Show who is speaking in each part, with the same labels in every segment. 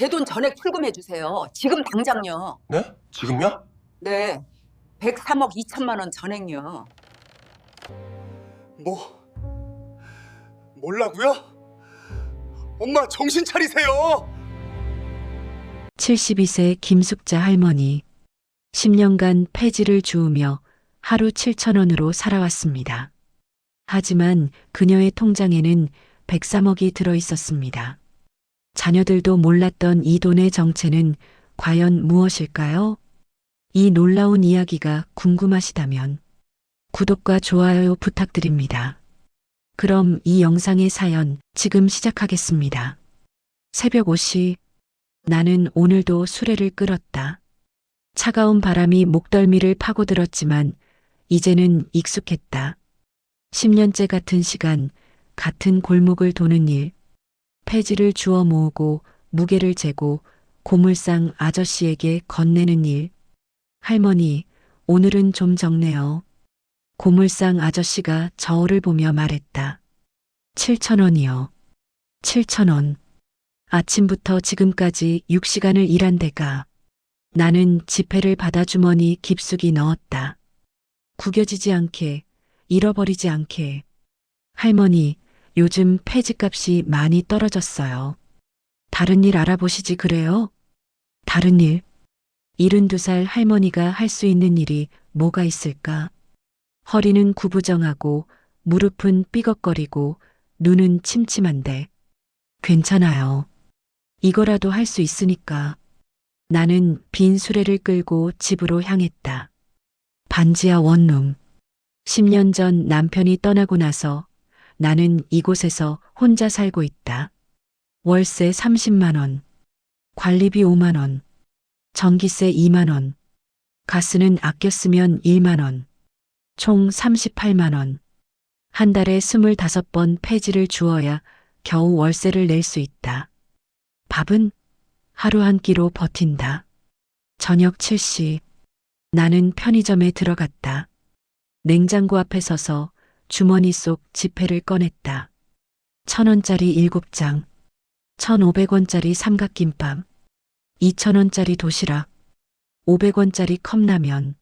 Speaker 1: 제 돈 전액 출금해 주세요. 지금 당장요.
Speaker 2: 네? 지금요?
Speaker 1: 네. 103억 2천만 원 전액요.
Speaker 3: 뭐? 몰라고요? 엄마 정신 차리세요.
Speaker 4: 72세 김숙자 할머니. 10년간 폐지를 주우며 하루 7,000원으로 살아왔습니다. 하지만 그녀의 통장에는 103억이 들어 있었습니다. 자녀들도 몰랐던 이 돈의 정체는 과연 무엇일까요? 이 놀라운 이야기가 궁금하시다면 구독과 좋아요 부탁드립니다. 그럼 이 영상의 사연 지금 시작하겠습니다. 새벽 5시 나는 오늘도 수레를 끌었다. 차가운 바람이 목덜미를 파고들었지만 이제는 익숙했다. 10년째 같은 시간, 같은 골목을 도는 일, 폐지를 주워 모으고 무게를 재고 고물상 아저씨에게 건네는 일. 할머니, 오늘은 좀 적네요. 고물상 아저씨가 저울을 보며 말했다. 7,000원이요. 7,000원. 아침부터 지금까지 6시간을 일한 대가. 나는 지폐를 받아 주머니 깊숙이 넣었다. 구겨지지 않게, 잃어버리지 않게. 할머니, 요즘 폐지값이 많이 떨어졌어요. 다른 일 알아보시지 그래요? 다른 일? 72살 할머니가 할 수 있는 일이 뭐가 있을까? 허리는 구부정하고 무릎은 삐걱거리고 눈은 침침한데 괜찮아요. 이거라도 할 수 있으니까. 나는 빈 수레를 끌고 집으로 향했다. 반지하 원룸. 10년 전 남편이 떠나고 나서 나는 이곳에서 혼자 살고 있다. 월세 30만 원, 관리비 5만 원, 전기세 2만 원, 가스는 아껴 쓰면 1만 원, 총 38만 원. 한 달에 25번 폐지를 주어야 겨우 월세를 낼 수 있다. 밥은 하루 한 끼로 버틴다. 저녁 7시 나는 편의점에 들어갔다. 냉장고 앞에 서서 주머니 속 지폐를 꺼냈다. 1,000원짜리 7장, 1,500원짜리 삼각김밥, 2,000원짜리 도시락, 500원짜리 컵라면.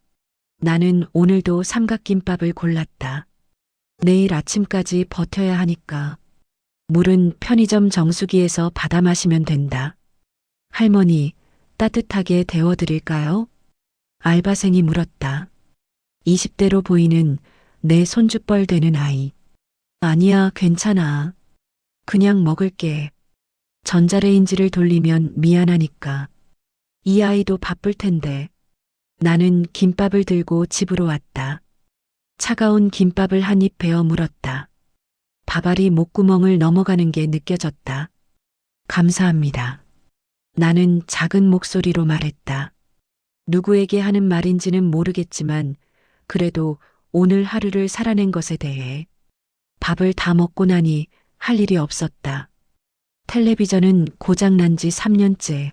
Speaker 4: 나는 오늘도 삼각김밥을 골랐다. 내일 아침까지 버텨야 하니까. 물은 편의점 정수기에서 받아 마시면 된다. 할머니, 따뜻하게 데워드릴까요? 알바생이 물었다. 20대로 보이는 내 손주뻘 되는 아이. 아니야, 괜찮아. 그냥 먹을게. 전자레인지를 돌리면 미안하니까. 이 아이도 바쁠 텐데. 나는 김밥을 들고 집으로 왔다. 차가운 김밥을 한 입 베어 물었다. 밥알이 목구멍을 넘어가는 게 느껴졌다. 감사합니다. 나는 작은 목소리로 말했다. 누구에게 하는 말인지는 모르겠지만 그래도 오늘 하루를 살아낸 것에 대해. 밥을 다 먹고 나니 할 일이 없었다. 텔레비전은 고장난 지 3년째.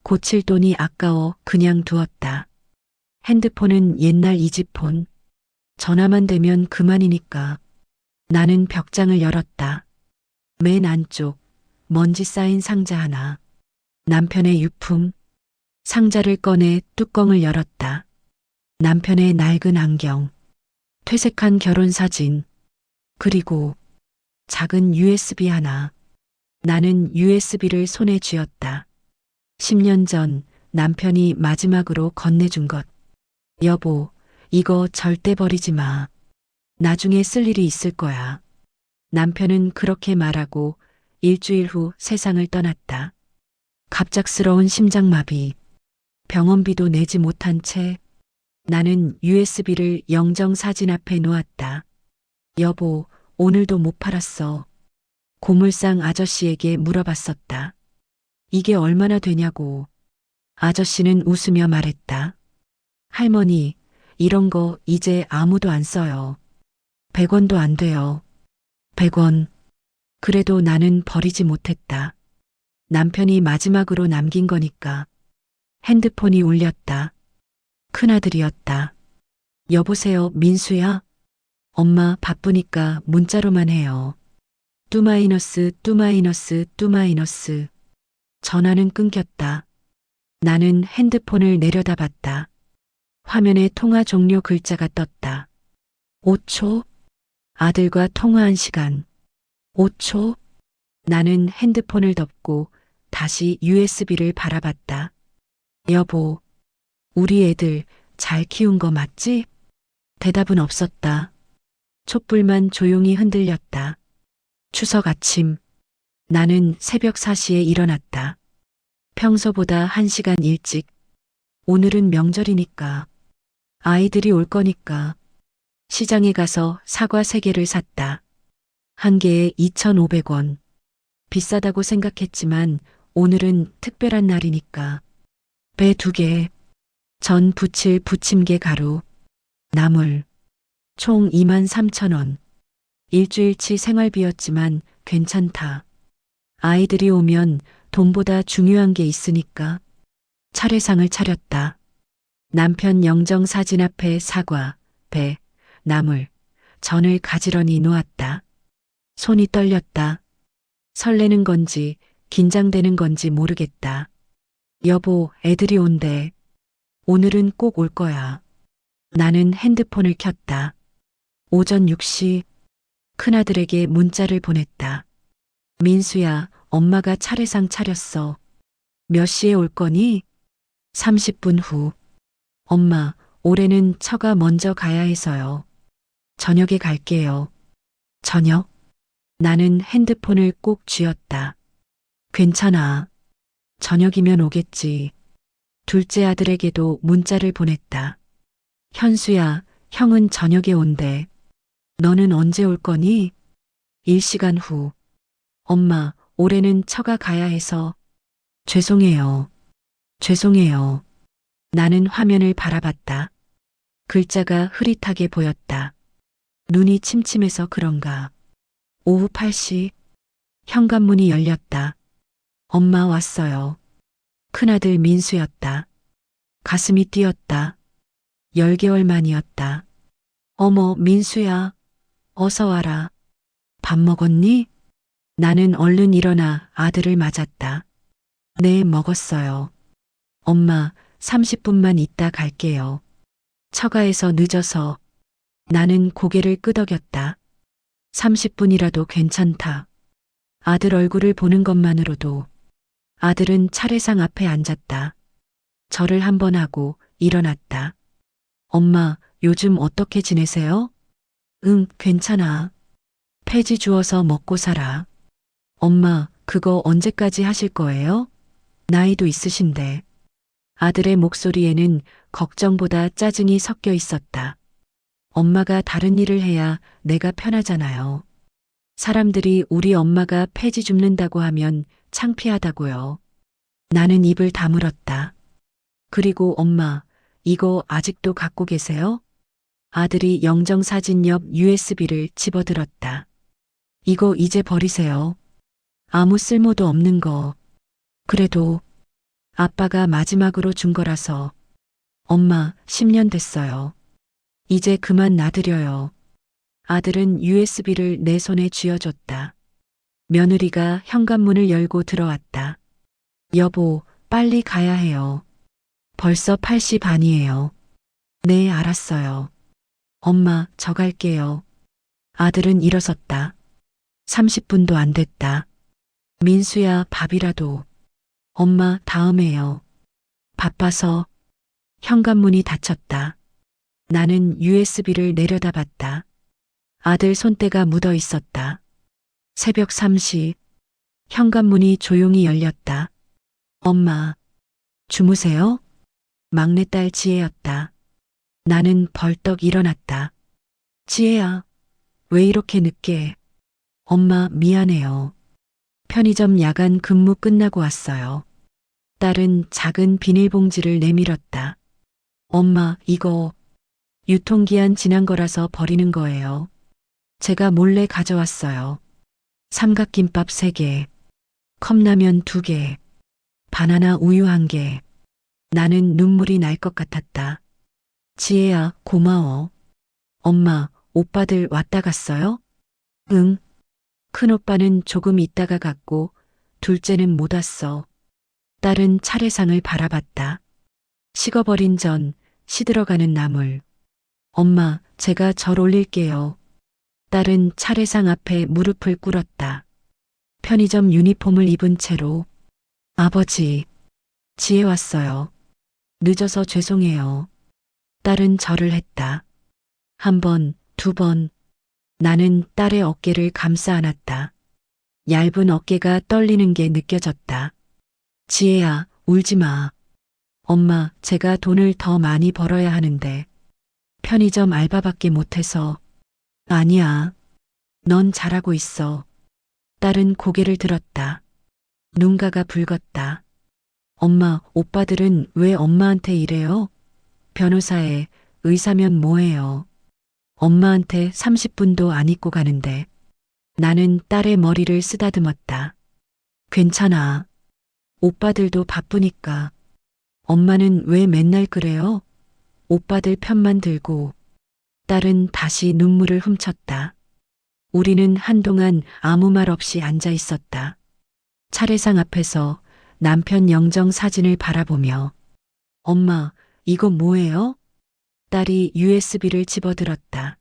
Speaker 4: 고칠 돈이 아까워 그냥 두었다. 핸드폰은 옛날 이지폰. 전화만 되면 그만이니까. 나는 벽장을 열었다. 맨 안쪽 먼지 쌓인 상자 하나. 남편의 유품. 상자를 꺼내 뚜껑을 열었다. 남편의 낡은 안경. 퇴색한 결혼사진. 그리고 작은 USB 하나. 나는 USB를 손에 쥐었다. 10년 전 남편이 마지막으로 건네준 것. 여보, 이거 절대 버리지 마. 나중에 쓸 일이 있을 거야. 남편은 그렇게 말하고 일주일 후 세상을 떠났다. 갑작스러운 심장마비. 병원비도 내지 못한 채 나는 USB를 영정사진 앞에 놓았다. 여보, 오늘도 못 팔았어. 고물상 아저씨에게 물어봤었다. 이게 얼마나 되냐고. 아저씨는 웃으며 말했다. 할머니, 이런 거 이제 아무도 안 써요. 100원도 안 돼요. 100원. 그래도 나는 버리지 못했다. 남편이 마지막으로 남긴 거니까. 핸드폰이 울렸다. 큰아들이었다. 여보세요, 민수야? 엄마 바쁘니까 문자로만 해요. 뚜 마이너스. 전화는 끊겼다. 나는 핸드폰을 내려다봤다. 화면에 통화 종료 글자가 떴다. 5초. 아들과 통화한 시간. 5초. 나는 핸드폰을 덮고 다시 USB를 바라봤다. 여보, 우리 애들 잘 키운 거 맞지? 대답은 없었다. 촛불만 조용히 흔들렸다. 추석 아침, 나는 새벽 4시에 일어났다. 평소보다 1시간 일찍. 오늘은 명절이니까. 아이들이 올 거니까. 시장에 가서 사과 3개를 샀다. 한 개에 2,500원. 비싸다고 생각했지만 오늘은 특별한 날이니까. 배 2개, 전 부칠 부침개 가루, 나물, 총 23,000원. 일주일치 생활비였지만 괜찮다. 아이들이 오면 돈보다 중요한 게 있으니까. 차례상을 차렸다. 남편 영정 사진 앞에 사과, 배, 나물, 전을 가지런히 놓았다. 손이 떨렸다. 설레는 건지 긴장되는 건지 모르겠다. 여보, 애들이 온대. 오늘은 꼭 올 거야. 나는 핸드폰을 켰다. 오전 6시, 큰아들에게 문자를 보냈다. 민수야, 엄마가 차례상 차렸어. 몇 시에 올 거니? 30분 후. 엄마, 올해는 처가 먼저 가야 해서요. 저녁에 갈게요. 저녁? 나는 핸드폰을 꼭 쥐었다. 괜찮아. 저녁이면 오겠지. 둘째 아들에게도 문자를 보냈다. 현수야, 형은 저녁에 온대. 너는 언제 올 거니? 1시간 후. 엄마, 올해는 처가 가야 해서. 죄송해요. 죄송해요. 나는 화면을 바라봤다. 글자가 흐릿하게 보였다. 눈이 침침해서 그런가. 오후 8시. 현관문이 열렸다. 엄마 왔어요. 큰아들 민수였다. 가슴이 뛰었다. 10개월 만이었다. 어머, 민수야. 어서 와라. 밥 먹었니? 나는 얼른 일어나 아들을 맞았다. 네, 먹었어요. 엄마, 30분만 있다 갈게요. 처가에서 늦어서. 나는 고개를 끄덕였다. 30분이라도 괜찮다. 아들 얼굴을 보는 것만으로도. 아들은 차례상 앞에 앉았다. 절을 한 번 하고 일어났다. 엄마, 요즘 어떻게 지내세요? 응, 괜찮아. 폐지 주워서 먹고 살아. 엄마, 그거 언제까지 하실 거예요? 나이도 있으신데. 아들의 목소리에는 걱정보다 짜증이 섞여 있었다. 엄마가 다른 일을 해야 내가 편하잖아요. 사람들이 우리 엄마가 폐지 줍는다고 하면 창피하다고요. 나는 입을 다물었다. 그리고 엄마, 이거 아직도 갖고 계세요? 아들이 영정사진 옆 USB를 집어들었다. 이거 이제 버리세요. 아무 쓸모도 없는 거. 그래도 아빠가 마지막으로 준 거라서. 엄마, 10년 됐어요. 이제 그만 놔드려요. 아들은 USB를 내 손에 쥐어줬다. 며느리가 현관문을 열고 들어왔다. 여보, 빨리 가야 해요. 벌써 8시 반이에요. 네, 알았어요. 엄마, 저 갈게요. 아들은 일어섰다. 30분도 안 됐다. 민수야, 밥이라도. 엄마, 다음에요. 바빠서. 현관문이 닫혔다. 나는 USB를 내려다봤다. 아들 손때가 묻어 있었다. 새벽 3시. 현관문이 조용히 열렸다. 엄마, 주무세요? 막내딸 지혜였다. 나는 벌떡 일어났다. 지혜야, 왜 이렇게 늦게? 엄마, 미안해요. 편의점 야간 근무 끝나고 왔어요. 딸은 작은 비닐봉지를 내밀었다. 엄마, 이거 유통기한 지난 거라서 버리는 거예요. 제가 몰래 가져왔어요. 삼각김밥 3개, 컵라면 2개, 바나나 우유 1개. 나는 눈물이 날 것 같았다. 지혜야, 고마워. 엄마, 오빠들 왔다 갔어요? 응. 큰오빠는 조금 있다가 갔고 둘째는 못 왔어. 딸은 차례상을 바라봤다. 식어버린 전, 시들어가는 나물. 엄마, 제가 절 올릴게요. 딸은 차례상 앞에 무릎을 꿇었다. 편의점 유니폼을 입은 채로 아버지, 지혜 왔어요. 늦어서 죄송해요. 딸은 절을 했다. 한 번, 두 번. 나는 딸의 어깨를 감싸 안았다. 얇은 어깨가 떨리는 게 느껴졌다. 지혜야, 울지 마. 엄마, 제가 돈을 더 많이 벌어야 하는데 편의점 알바밖에 못해서. 아니야. 넌 잘하고 있어. 딸은 고개를 들었다. 눈가가 붉었다. 엄마, 오빠들은 왜 엄마한테 이래요? 변호사에 의사면 뭐해요? 엄마한테 30분도 안 입고 가는데. 나는 딸의 머리를 쓰다듬었다. 괜찮아. 오빠들도 바쁘니까. 엄마는 왜 맨날 그래요? 오빠들 편만 들고. 딸은 다시 눈물을 훔쳤다. 우리는 한동안 아무 말 없이 앉아 있었다. 차례상 앞에서 남편 영정 사진을 바라보며 엄마, 이거 뭐예요? 딸이 USB를 집어들었다.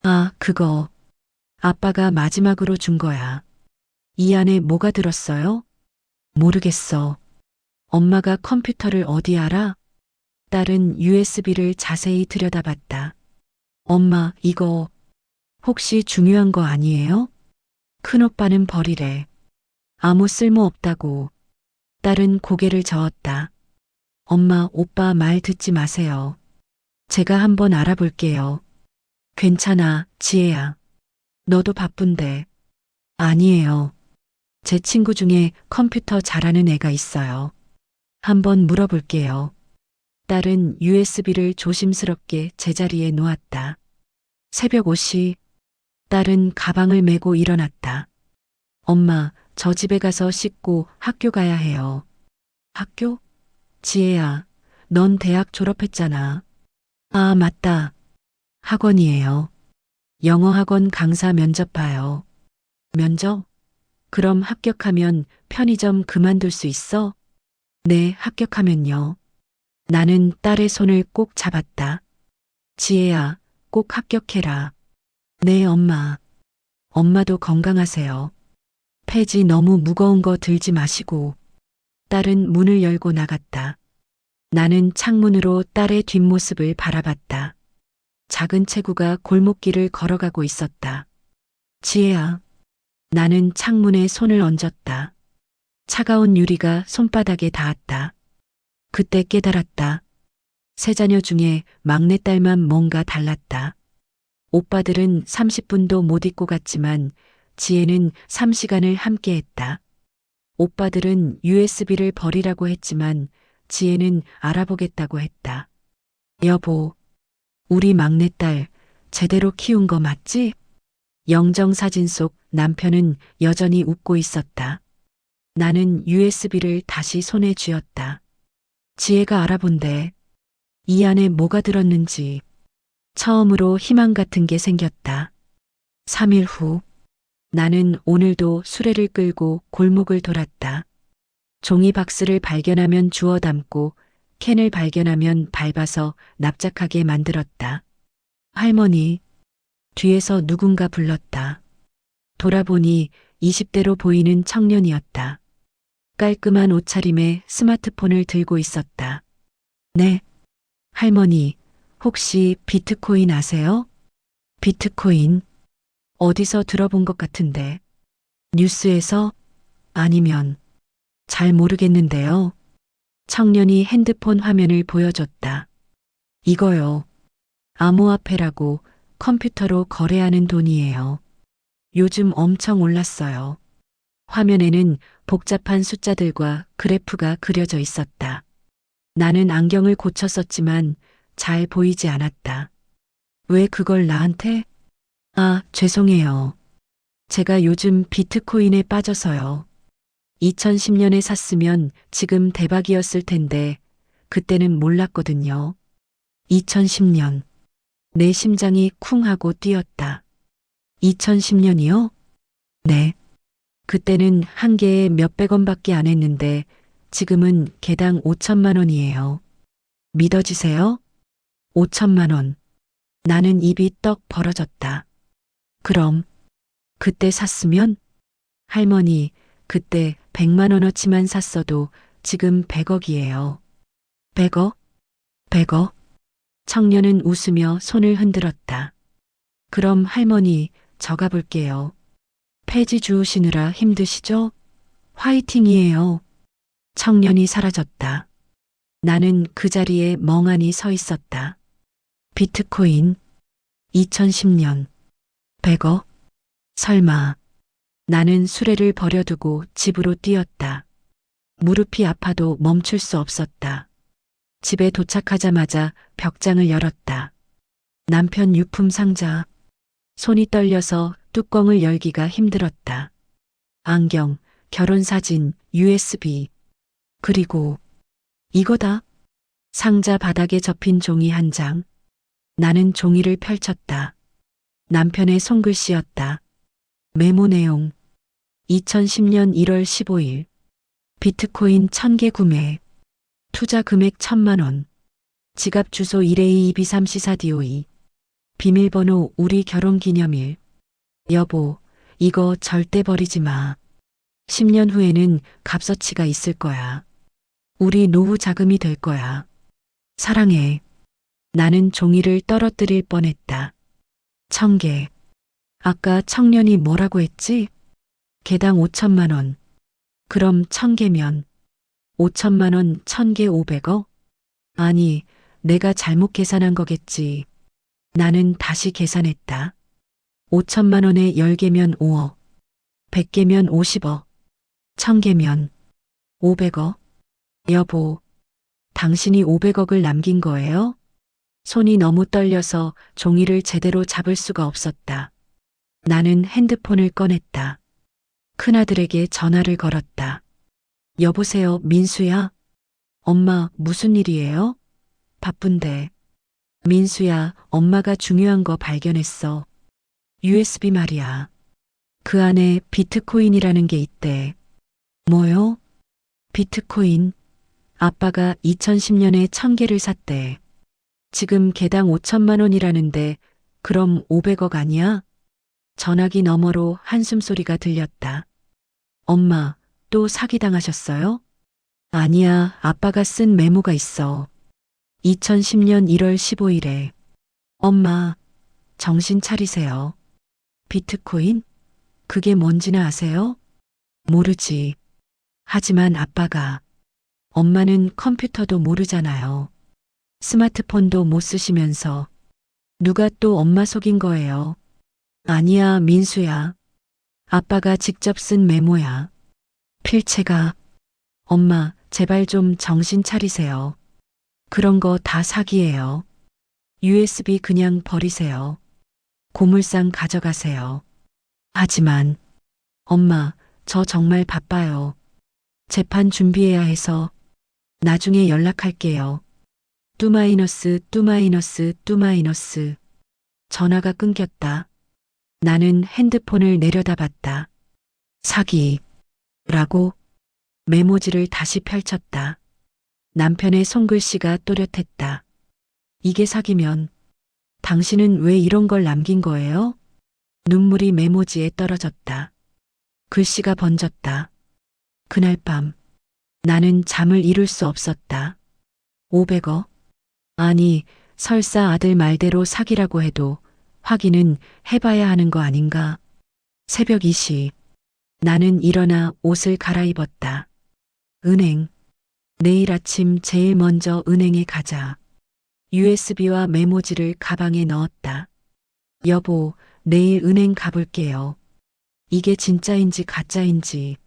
Speaker 4: 아, 그거. 아빠가 마지막으로 준 거야. 이 안에 뭐가 들었어요? 모르겠어. 엄마가 컴퓨터를 어디 알아? 딸은 USB를 자세히 들여다봤다. 엄마, 이거 혹시 중요한 거 아니에요? 큰오빠는 버리래. 아무 쓸모 없다고. 딸은 고개를 저었다. 엄마, 오빠 말 듣지 마세요. 제가 한번 알아볼게요. 괜찮아, 지혜야. 너도 바쁜데. 아니에요. 제 친구 중에 컴퓨터 잘하는 애가 있어요. 한번 물어볼게요. 딸은 USB를 조심스럽게 제자리에 놓았다. 새벽 5시. 딸은 가방을 메고 일어났다. 엄마, 저 집에 가서 씻고 학교 가야 해요. 학교? 지혜야, 넌 대학 졸업했잖아. 아, 맞다. 학원이에요. 영어 학원 강사 면접 봐요. 면접? 그럼 합격하면 편의점 그만둘 수 있어? 네, 합격하면요. 나는 딸의 손을 꼭 잡았다. 지혜야, 꼭 합격해라. 네, 엄마. 엄마도 건강하세요. 폐지 너무 무거운 거 들지 마시고. 딸은 문을 열고 나갔다. 나는 창문으로 딸의 뒷모습을 바라봤다. 작은 체구가 골목길을 걸어가고 있었다. 지혜야. 나는 창문에 손을 얹었다. 차가운 유리가 손바닥에 닿았다. 그때 깨달았다. 세 자녀 중에 막내딸만 뭔가 달랐다. 오빠들은 30분도 못 입고 갔지만 지혜는 3시간을 함께했다. 오빠들은 USB를 버리라고 했지만 지혜는 알아보겠다고 했다. 여보, 우리 막내딸 제대로 키운 거 맞지? 영정 사진 속 남편은 여전히 웃고 있었다. 나는 USB를 다시 손에 쥐었다. 지혜가 알아본대. 이 안에 뭐가 들었는지. 처음으로 희망 같은 게 생겼다. 3일 후, 나는 오늘도 수레를 끌고 골목을 돌았다. 종이 박스를 발견하면 주워 담고 캔을 발견하면 밟아서 납작하게 만들었다. 할머니, 뒤에서 누군가 불렀다. 돌아보니 20대로 보이는 청년이었다. 깔끔한 옷차림에 스마트폰을 들고 있었다. 네. 할머니, 혹시 비트코인 아세요? 비트코인? 어디서 들어본 것 같은데. 뉴스에서? 아니면 잘 모르겠는데요. 청년이 핸드폰 화면을 보여줬다. 이거요. 암호화폐라고 컴퓨터로 거래하는 돈이에요. 요즘 엄청 올랐어요. 화면에는 복잡한 숫자들과 그래프가 그려져 있었다. 나는 안경을 고쳤었지만 잘 보이지 않았다. 왜 그걸 나한테? 아, 죄송해요. 제가 요즘 비트코인에 빠져서요. 2010년에 샀으면 지금 대박이었을 텐데 그때는 몰랐거든요. 2010년. 내 심장이 쿵 하고 뛰었다. 2010년이요? 네. 그때는 한 개에 몇백 원밖에 안 했는데 지금은 개당 5천만 원이에요. 믿어지세요? 5천만 원. 나는 입이 떡 벌어졌다. 그럼 그때 샀으면? 할머니, 그때 100만 원어치만 샀어도 지금 100억이에요. 100억? 100억? 청년은 웃으며 손을 흔들었다. 그럼 할머니, 저 가볼게요. 폐지 주우시느라 힘드시죠? 화이팅이에요. 청년이 사라졌다. 나는 그 자리에 멍하니 서 있었다. 비트코인 2010년 100억? 설마. 나는 수레를 버려두고 집으로 뛰었다. 무릎이 아파도 멈출 수 없었다. 집에 도착하자마자 벽장을 열었다. 남편 유품 상자. 손이 떨려서 뚜껑을 열기가 힘들었다. 안경, 결혼사진, USB. 그리고 이거다. 상자 바닥에 접힌 종이 한 장. 나는 종이를 펼쳤다. 남편의 손글씨였다. 메모 내용. 2010년 1월 15일. 비트코인 1000개 구매. 투자 금액 1000만 원. 지갑 주소 1A2B3C4DOE. 비밀번호 우리 결혼기념일. 여보, 이거 절대 버리지 마. 10년 후에는 값어치가 있을 거야. 우리 노후 자금이 될 거야. 사랑해. 나는 종이를 떨어뜨릴 뻔했다. 1000개. 아까 청년이 뭐라고 했지? 개당 5천만 원. 그럼 1000개면 5천만 원 1000개 500억? 아니, 내가 잘못 계산한 거겠지. 나는 다시 계산했다. 5천만 원에 10개면 5억. 100개면 50억. 1000개면 500억. 여보, 당신이 500억을 남긴 거예요? 손이 너무 떨려서 종이를 제대로 잡을 수가 없었다. 나는 핸드폰을 꺼냈다. 큰아들에게 전화를 걸었다. 여보세요, 민수야? 엄마, 무슨 일이에요? 바쁜데. 민수야, 엄마가 중요한 거 발견했어. USB 말이야. 그 안에 비트코인이라는 게 있대. 뭐요? 비트코인. 아빠가 2010년에 1000개를 샀대. 지금 개당 5천만 원이라는데 그럼 500억 아니야? 전화기 너머로 한숨소리가 들렸다. 엄마, 또 사기당하셨어요? 아니야, 아빠가 쓴 메모가 있어. 2010년 1월 15일에. 엄마, 정신 차리세요. 비트코인? 그게 뭔지는 아세요? 모르지. 하지만 아빠가. 엄마는 컴퓨터도 모르잖아요. 스마트폰도 못 쓰시면서. 누가 또 엄마 속인 거예요? 아니야, 민수야. 아빠가 직접 쓴 메모야. 필체가. 엄마, 제발 좀 정신 차리세요. 그런 거 다 사기예요. USB 그냥 버리세요. 고물상 가져가세요. 하지만, 엄마, 저 정말 바빠요. 재판 준비해야 해서 나중에 연락할게요. 뚜마이너스. 전화가 끊겼다. 나는 핸드폰을 내려다봤다. 사기라고 메모지를 다시 펼쳤다. 남편의 손글씨가 또렷했다. 이게 사기면 당신은 왜 이런 걸 남긴 거예요? 눈물이 메모지에 떨어졌다. 글씨가 번졌다. 그날 밤 나는 잠을 이룰 수 없었다. 500억? 아니, 설사 아들 말대로 사기라고 해도 확인은 해봐야 하는 거 아닌가? 새벽 2시. 나는 일어나 옷을 갈아입었다. 은행. 내일 아침 제일 먼저 은행에 가자. USB와 메모지를 가방에 넣었다. 여보, 내일 은행 가볼게요. 이게 진짜인지 가짜인지.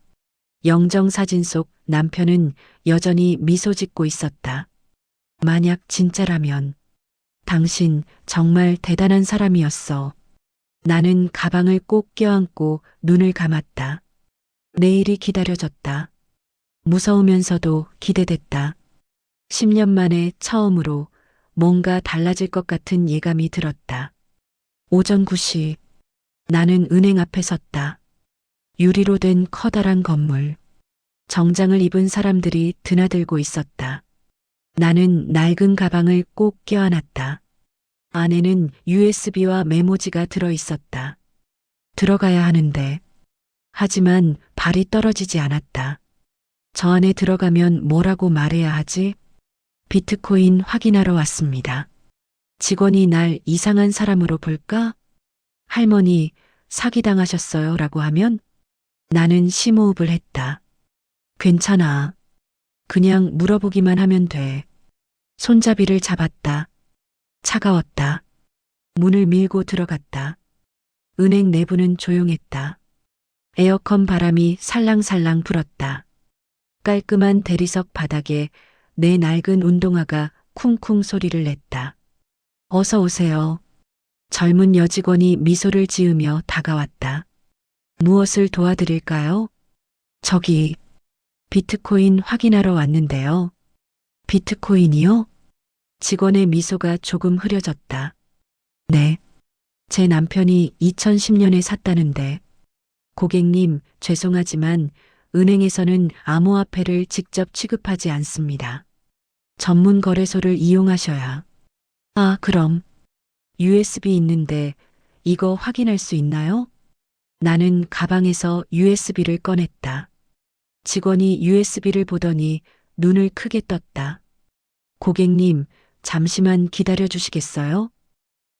Speaker 4: 영정사진 속 남편은 여전히 미소 짓고 있었다. 만약 진짜라면 당신 정말 대단한 사람이었어. 나는 가방을 꼭 껴안고 눈을 감았다. 내일이 기다려졌다. 무서우면서도 기대됐다. 10년 만에 처음으로 뭔가 달라질 것 같은 예감이 들었다. 오전 9시. 나는 은행 앞에 섰다. 유리로 된 커다란 건물. 정장을 입은 사람들이 드나들고 있었다. 나는 낡은 가방을 꼭 껴안았다. 안에는 USB와 메모지가 들어 있었다. 들어가야 하는데. 하지만 발이 떨어지지 않았다. 저 안에 들어가면 뭐라고 말해야 하지? 비트코인 확인하러 왔습니다. 직원이 날 이상한 사람으로 볼까? 할머니, 사기당하셨어요 라고 하면 나는 심호흡을 했다. 괜찮아. 그냥 물어보기만 하면 돼. 손잡이를 잡았다. 차가웠다. 문을 밀고 들어갔다. 은행 내부는 조용했다. 에어컨 바람이 살랑살랑 불었다. 깔끔한 대리석 바닥에 내 낡은 운동화가 쿵쿵 소리를 냈다. 어서 오세요. 젊은 여직원이 미소를 지으며 다가왔다. 무엇을 도와드릴까요? 저기, 비트코인 확인하러 왔는데요. 비트코인이요? 직원의 미소가 조금 흐려졌다. 네. 제 남편이 2010년에 샀다는데. 고객님, 죄송하지만 은행에서는 암호화폐를 직접 취급하지 않습니다. 전문 거래소를 이용하셔야. 아, 그럼. USB 있는데 이거 확인할 수 있나요? 나는 가방에서 USB를 꺼냈다. 직원이 USB를 보더니 눈을 크게 떴다. 고객님, 잠시만 기다려 주시겠어요?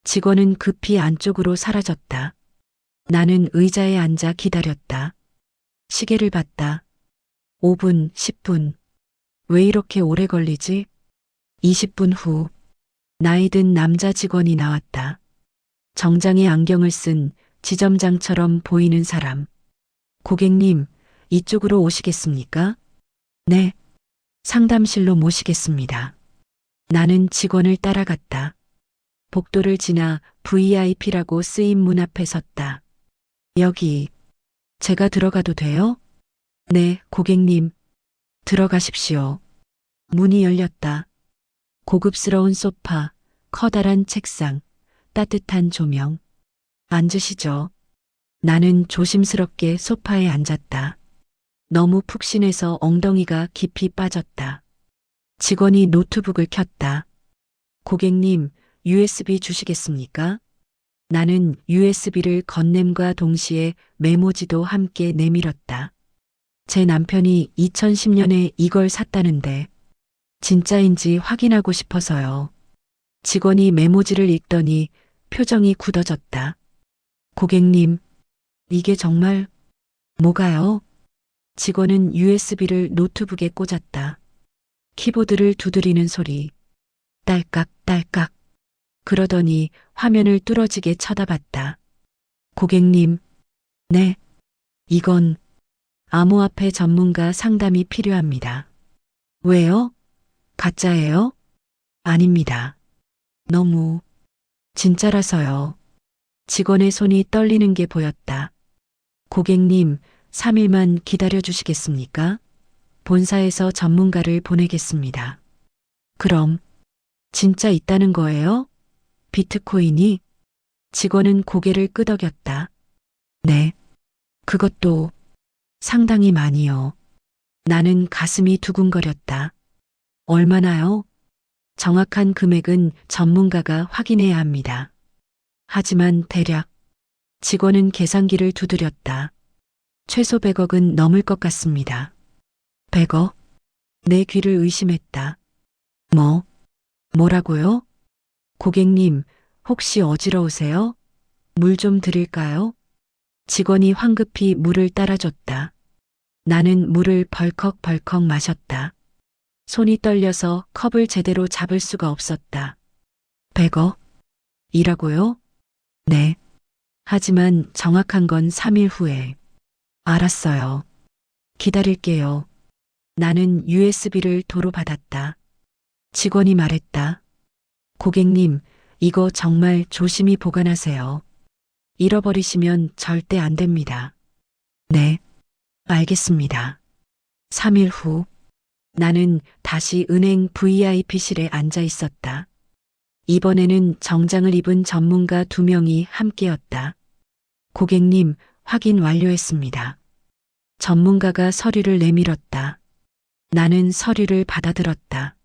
Speaker 4: 직원은 급히 안쪽으로 사라졌다. 나는 의자에 앉아 기다렸다. 시계를 봤다. 5분, 10분. 왜 이렇게 오래 걸리지? 20분 후, 나이 든 남자 직원이 나왔다. 정장에 안경을 쓴 지점장처럼 보이는 사람. 고객님, 이쪽으로 오시겠습니까? 네. 상담실로 모시겠습니다. 나는 직원을 따라갔다. 복도를 지나 VIP라고 쓰인 문 앞에 섰다. 여기, 제가 들어가도 돼요? 네, 고객님. 들어가십시오. 문이 열렸다. 고급스러운 소파, 커다란 책상, 따뜻한 조명. 앉으시죠. 나는 조심스럽게 소파에 앉았다. 너무 푹신해서 엉덩이가 깊이 빠졌다. 직원이 노트북을 켰다. 고객님, USB 주시겠습니까? 나는 USB를 건넴과 동시에 메모지도 함께 내밀었다. 제 남편이 2010년에 이걸 샀다는데 진짜인지 확인하고 싶어서요. 직원이 메모지를 읽더니 표정이 굳어졌다. 고객님, 이게 정말 뭐가요? 직원은 USB를 노트북에 꽂았다. 키보드를 두드리는 소리. 딸깍딸깍. 그러더니 화면을 뚫어지게 쳐다봤다. 고객님, 네, 이건 암호화폐 전문가 상담이 필요합니다. 왜요? 가짜예요? 아닙니다. 너무 진짜라서요. 직원의 손이 떨리는 게 보였다. 고객님, 3일만 기다려 주시겠습니까? 본사에서 전문가를 보내겠습니다. 그럼 진짜 있다는 거예요? 비트코인이? 직원은 고개를 끄덕였다. 네. 그것도 상당히 많이요. 나는 가슴이 두근거렸다. 얼마나요? 정확한 금액은 전문가가 확인해야 합니다. 하지만 대략 직원은 계산기를 두드렸다. 최소 100억은 넘을 것 같습니다. 100억? 내 귀를 의심했다. 뭐라고요? 고객님, 혹시 어지러우세요? 물 좀 드릴까요? 직원이 황급히 물을 따라줬다. 나는 물을 벌컥벌컥 마셨다. 손이 떨려서 컵을 제대로 잡을 수가 없었다. 100억? 이라고요? 네. 하지만 정확한 건 3일 후에. 알았어요. 기다릴게요. 나는 USB를 도로 받았다. 직원이 말했다. 고객님, 이거 정말 조심히 보관하세요. 잃어버리시면 절대 안 됩니다. 네, 알겠습니다. 3일 후, 나는 다시 은행 VIP실에 앉아 있었다. 이번에는 정장을 입은 전문가 2명이 함께였다. 고객님, 확인 완료했습니다. 전문가가 서류를 내밀었다. 나는 서류를 받아들었다.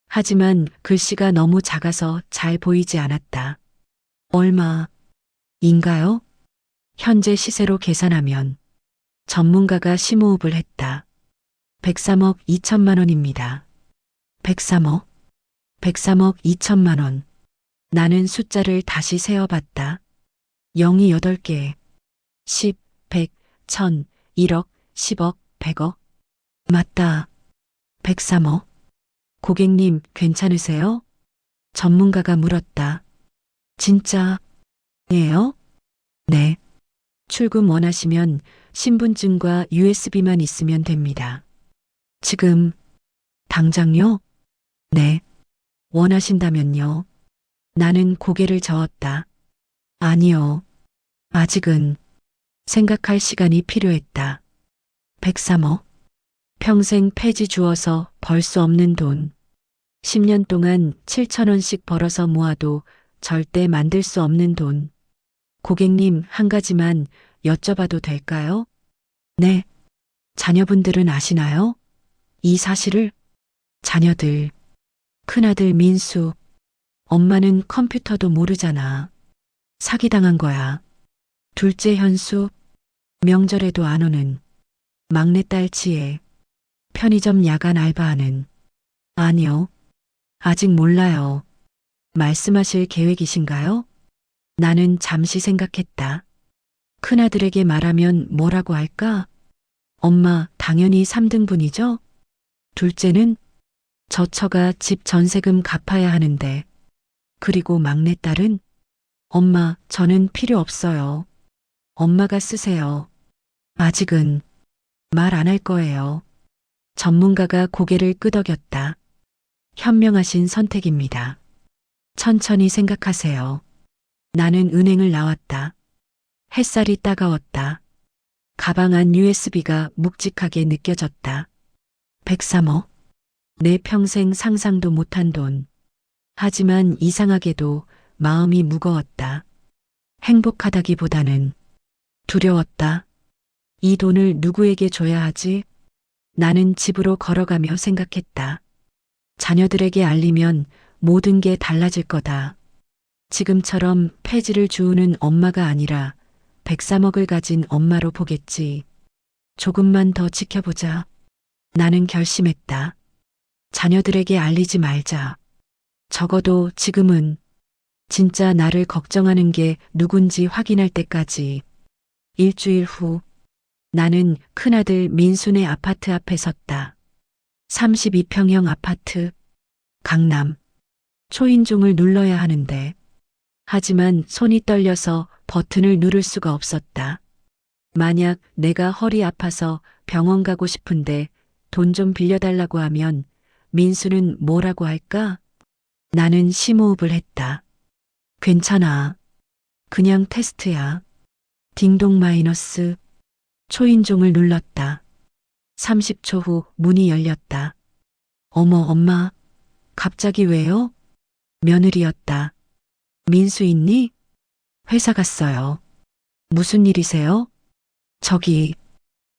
Speaker 4: 하지만 글씨가 너무 작아서 잘 보이지 않았다. 얼마인가요? 현재 시세로 계산하면 전문가가 심호흡을 했다. 103억 2천만 원입니다. 103억? 103억 2천만 원. 나는 숫자를 다시 세어봤다. 0이 8개. 10, 100, 1000, 1억, 10억, 100억. 맞다. 103억. 고객님, 괜찮으세요? 전문가가 물었다. 진짜예요? 네. 출금 원하시면 신분증과 USB만 있으면 됩니다. 지금, 당장요? 네. 원하신다면요. 나는 고개를 저었다. 아니요. 아직은 생각할 시간이 필요했다. 103억. 평생 폐지 주어서 벌 수 없는 돈. 10년 동안 7천 원씩 벌어서 모아도 절대 만들 수 없는 돈. 고객님, 한 가지만 여쭤봐도 될까요? 네. 자녀분들은 아시나요? 이 사실을? 자녀들. 큰아들 민수. 엄마는 컴퓨터도 모르잖아. 사기당한 거야. 둘째 현수. 명절에도 안 오는. 막내딸 지혜. 편의점 야간 알바하는. 아니요. 아직 몰라요. 말씀하실 계획이신가요? 나는 잠시 생각했다. 큰아들에게 말하면 뭐라고 할까? 엄마, 당연히 3등분이죠? 둘째는? 저 처가 집 전세금 갚아야 하는데. 그리고 막내딸은? 엄마, 저는 필요 없어요. 엄마가 쓰세요. 아직은 말 안 할 거예요. 전문가가 고개를 끄덕였다. 현명하신 선택입니다. 천천히 생각하세요. 나는 은행을 나왔다. 햇살이 따가웠다. 가방 안 USB가 묵직하게 느껴졌다. 103억. 내 평생 상상도 못한 돈. 하지만 이상하게도 마음이 무거웠다. 행복하다기보다는 두려웠다. 이 돈을 누구에게 줘야 하지? 나는 집으로 걸어가며 생각했다. 자녀들에게 알리면 모든 게 달라질 거다. 지금처럼 폐지를 주우는 엄마가 아니라 103억을 가진 엄마로 보겠지. 조금만 더 지켜보자. 나는 결심했다. 자녀들에게 알리지 말자. 적어도 지금은 진짜 나를 걱정하는 게 누군지 확인할 때까지. 일주일 후 나는 큰아들 민순의 아파트 앞에 섰다. 32평형 아파트, 강남. 초인종을 눌러야 하는데, 하지만 손이 떨려서 버튼을 누를 수가 없었다. 만약 내가 허리 아파서 병원 가고 싶은데 돈 좀 빌려달라고 하면 민수는 뭐라고 할까? 나는 심호흡을 했다. 괜찮아. 그냥 테스트야. 딩동 마이너스. 초인종을 눌렀다. 30초 후 문이 열렸다. 어머, 엄마. 갑자기 왜요? 며느리였다. 민수 있니? 회사 갔어요. 무슨 일이세요? 저기,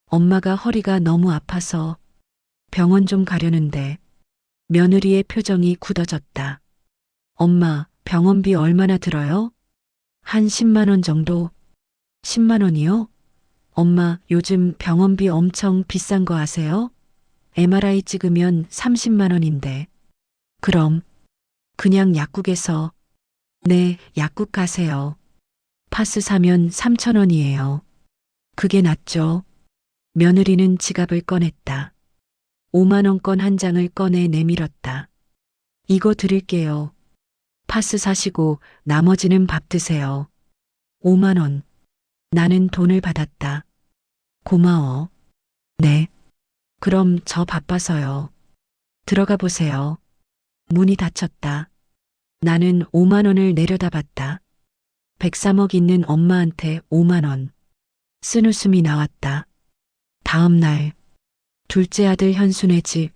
Speaker 4: 엄마가 허리가 너무 아파서 병원 좀 가려는데. 며느리의 표정이 굳어졌다. 엄마, 병원비 얼마나 들어요? 한 10만 원 정도. 10만 원이요? 엄마, 요즘 병원비 엄청 비싼 거 아세요? MRI 찍으면 30만 원인데. 그럼 그냥 약국에서. 네, 약국 가세요. 파스 사면 3천 원이에요. 그게 낫죠. 며느리는 지갑을 꺼냈다. 5만 원권 한 장을 꺼내 내밀었다. 이거 드릴게요. 파스 사시고 나머지는 밥 드세요. 5만 원. 나는 돈을 받았다. 고마워. 네. 그럼 저 바빠서요. 들어가 보세요. 문이 닫혔다. 나는 5만 원을 내려다봤다. 103억 있는 엄마한테 5만 원. 쓴웃음이 나왔다. 다음 날, 둘째 아들 현수네 집.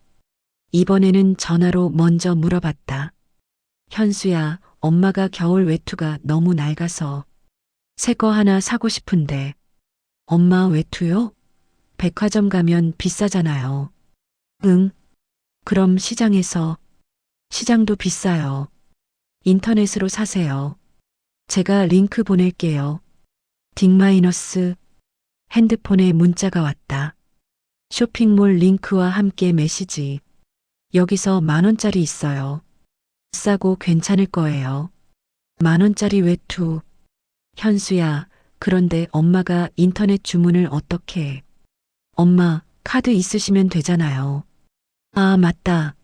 Speaker 4: 이번에는 전화로 먼저 물어봤다. 현수야, 엄마가 겨울 외투가 너무 낡아서 새 거 하나 사고 싶은데. 엄마 외투요? 백화점 가면 비싸잖아요. 응. 그럼 시장에서. 시장도 비싸요. 인터넷으로 사세요. 제가 링크 보낼게요. 딕마이너스. 핸드폰에 문자가 왔다. 쇼핑몰 링크와 함께 메시지. 여기서 10,000원짜리 있어요. 싸고 괜찮을 거예요. 10,000원짜리 외투. 현수야, 그런데 엄마가 인터넷 주문을 어떻게 해? 엄마, 카드 있으시면 되잖아요. 아, 맞다.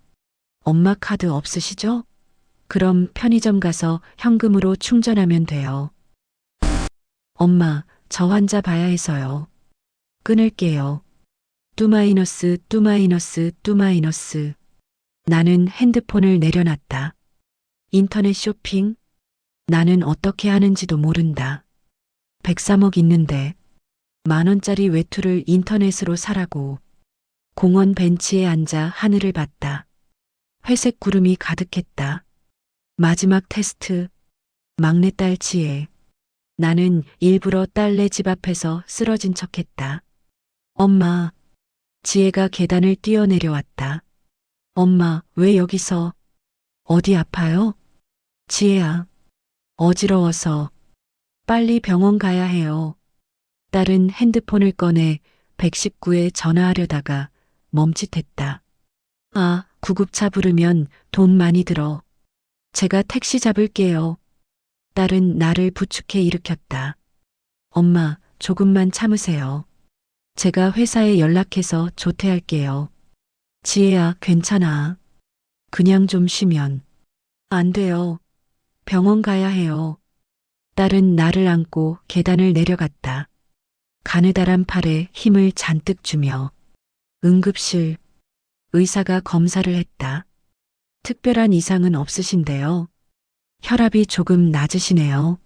Speaker 4: 엄마 카드 없으시죠? 그럼 편의점 가서 현금으로 충전하면 돼요. 엄마, 저 환자 봐야 해서요. 끊을게요. 뚜마이너스. 나는 핸드폰을 내려놨다. 인터넷 쇼핑? 나는 어떻게 하는지도 모른다. 103억 있는데 10,000원짜리 외투를 인터넷으로 사라고. 공원 벤치에 앉아 하늘을 봤다. 회색 구름이 가득했다. 마지막 테스트. 막내딸 지혜. 나는 일부러 딸네 집 앞에서 쓰러진 척했다. 엄마. 지혜가 계단을 뛰어내려왔다. 엄마, 왜 여기서? 어디 아파요? 지혜야. 어지러워서. 빨리 병원 가야 해요. 딸은 핸드폰을 꺼내 119에 전화하려다가 멈칫했다. 아, 구급차 부르면 돈 많이 들어. 제가 택시 잡을게요. 딸은 나를 부축해 일으켰다. 엄마, 조금만 참으세요. 제가 회사에 연락해서 조퇴할게요. 지혜야, 괜찮아. 그냥 좀 쉬면. 안 돼요. 병원 가야 해요. 딸은 나를 안고 계단을 내려갔다. 가느다란 팔에 힘을 잔뜩 주며. 응급실. 의사가 검사를 했다. 특별한 이상은 없으신데요. 혈압이 조금 낮으시네요.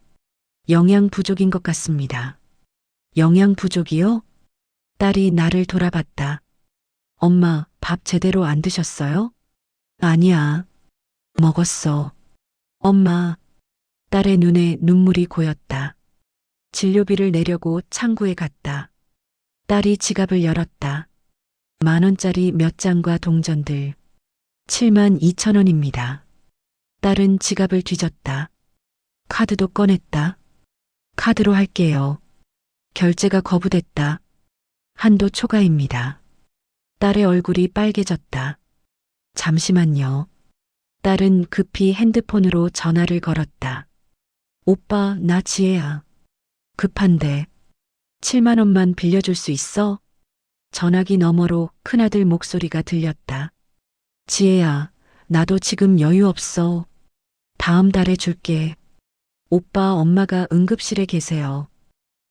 Speaker 4: 영양 부족인 것 같습니다. 영양 부족이요? 딸이 나를 돌아봤다. 엄마, 밥 제대로 안 드셨어요? 아니야. 먹었어. 엄마. 딸의 눈에 눈물이 고였다. 진료비를 내려고 창구에 갔다. 딸이 지갑을 열었다. 10,000원짜리 몇 장과 동전들. 72,000원입니다. 딸은 지갑을 뒤졌다. 카드도 꺼냈다. 카드로 할게요. 결제가 거부됐다. 한도 초과입니다. 딸의 얼굴이 빨개졌다. 잠시만요. 딸은 급히 핸드폰으로 전화를 걸었다. 오빠, 나 지혜야. 급한데 7만 원만 빌려줄 수 있어? 전화기 너머로 큰아들 목소리가 들렸다. 지혜야, 나도 지금 여유 없어. 다음 달에 줄게. 오빠, 엄마가 응급실에 계세요.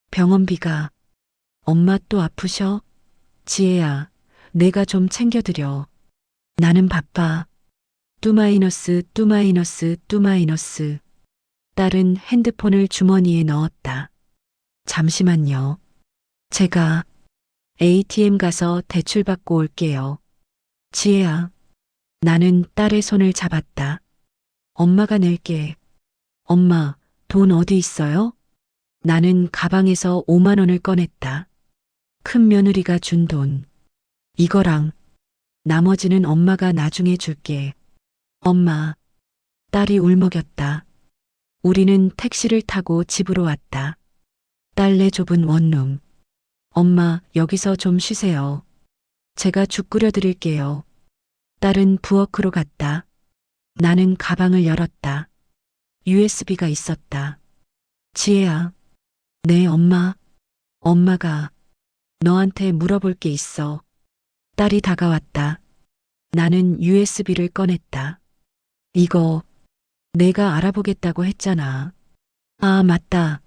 Speaker 4: 병원비가. 엄마 또 아프셔? 지혜야, 내가 좀 챙겨드려. 나는 바빠. 뚜마이너스. 딸은 핸드폰을 주머니에 넣었다. 잠시만요. 제가 ATM 가서 대출 받고 올게요. 지혜야. 나는 딸의 손을 잡았다. 엄마가 낼게. 엄마, 돈 어디 있어요? 나는 가방에서 5만 원을 꺼냈다. 큰 며느리가 준 돈. 이거랑 나머지는 엄마가 나중에 줄게. 엄마. 딸이 울먹였다. 우리는 택시를 타고 집으로 왔다. 딸네 좁은 원룸. 엄마, 여기서 좀 쉬세요. 제가 죽 끓여 드릴게요. 딸은 부엌으로 갔다. 나는 가방을 열었다. USB가 있었다. 지혜야. 네, 엄마. 엄마가 너한테 물어볼 게 있어. 딸이 다가왔다. 나는 USB를 꺼냈다. 이거 내가 알아보겠다고 했잖아. 아, 맞다.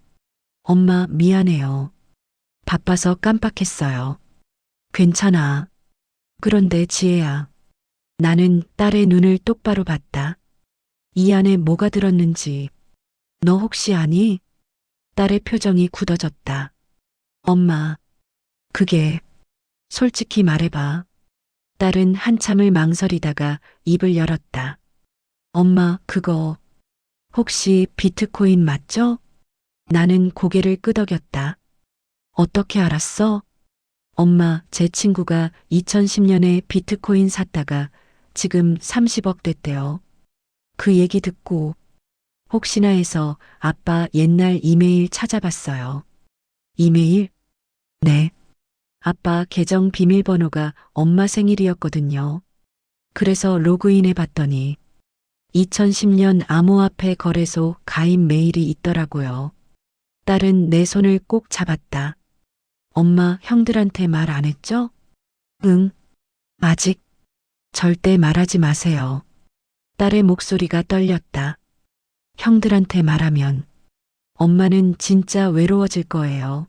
Speaker 4: 엄마, 미안해요. 바빠서 깜빡했어요. 괜찮아. 그런데 지혜야. 나는 딸의 눈을 똑바로 봤다. 이 안에 뭐가 들었는지 너 혹시 아니? 딸의 표정이 굳어졌다. 엄마, 그게 솔직히 말해봐. 딸은 한참을 망설이다가 입을 열었다. 엄마, 그거 혹시 비트코인 맞죠? 나는 고개를 끄덕였다. 어떻게 알았어? 엄마, 제 친구가 2010년에 비트코인 샀다가 지금 30억 됐대요. 그 얘기 듣고 혹시나 해서 아빠 옛날 이메일 찾아봤어요. 이메일? 네. 아빠 계정 비밀번호가 엄마 생일이었거든요. 그래서 로그인해 봤더니 2010년 암호화폐 거래소 가입 메일이 있더라고요. 딸은 내 손을 꼭 잡았다. 엄마, 형들한테 말 안 했죠? 응. 아직. 절대 말하지 마세요. 딸의 목소리가 떨렸다. 형들한테 말하면 엄마는 진짜 외로워질 거예요.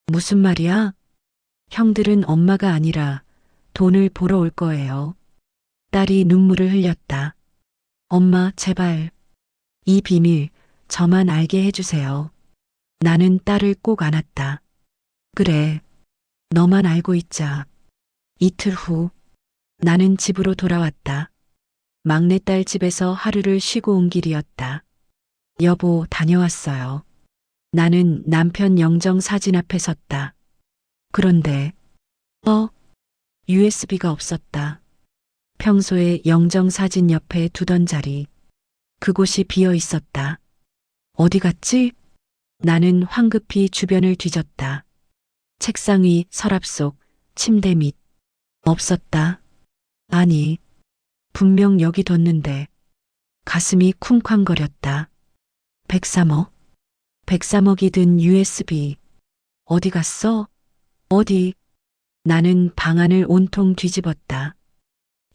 Speaker 4: 무슨 말이야? 형들은 엄마가 아니라 돈을 보러 올 거예요. 딸이 눈물을 흘렸다. 엄마, 제발. 이 비밀 저만 알게 해주세요. 나는 딸을 꼭 안았다. 그래. 너만 알고 있자. 이틀 후 나는 집으로 돌아왔다. 막내딸 집에서 하루를 쉬고 온 길이었다. 여보, 다녀왔어요. 나는 남편 영정 사진 앞에 섰다. 그런데 USB가 없었다. 평소에 영정 사진 옆에 두던 자리. 그곳이 비어 있었다. 어디 갔지? 나는 황급히 주변을 뒤졌다. 책상 위, 서랍 속, 침대 밑. 없었다. 아니, 분명 여기 뒀는데. 가슴이 쿵쾅거렸다. 103억? 103억이 든 USB. 어디 갔어? 어디? 나는 방안을 온통 뒤집었다.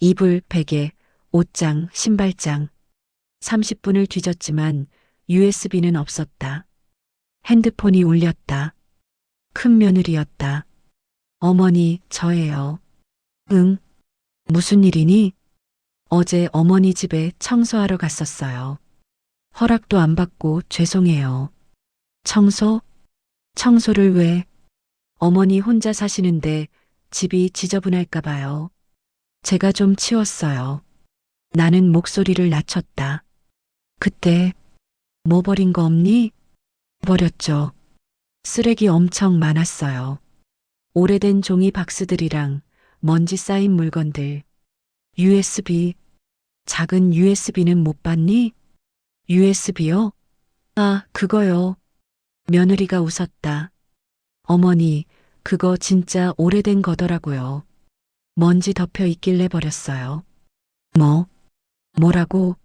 Speaker 4: 이불, 베개, 옷장, 신발장. 30분을 뒤졌지만 USB는 없었다. 핸드폰이 울렸다. 큰 며느리였다. 어머니, 저예요. 응? 무슨 일이니? 어제 어머니 집에 청소하러 갔었어요. 허락도 안 받고 죄송해요. 청소? 청소를 왜? 어머니 혼자 사시는데 집이 지저분할까 봐요. 제가 좀 치웠어요. 나는 목소리를 낮췄다. 그때 뭐 버린 거 없니? 버렸죠. 쓰레기 엄청 많았어요. 오래된 종이 박스들이랑 먼지 쌓인 물건들. USB. 작은 USB는 못 봤니? USB요? 아, 그거요. 며느리가 웃었다. 어머니, 그거 진짜 오래된 거더라고요. 먼지 덮여 있길래 버렸어요. 뭐라고?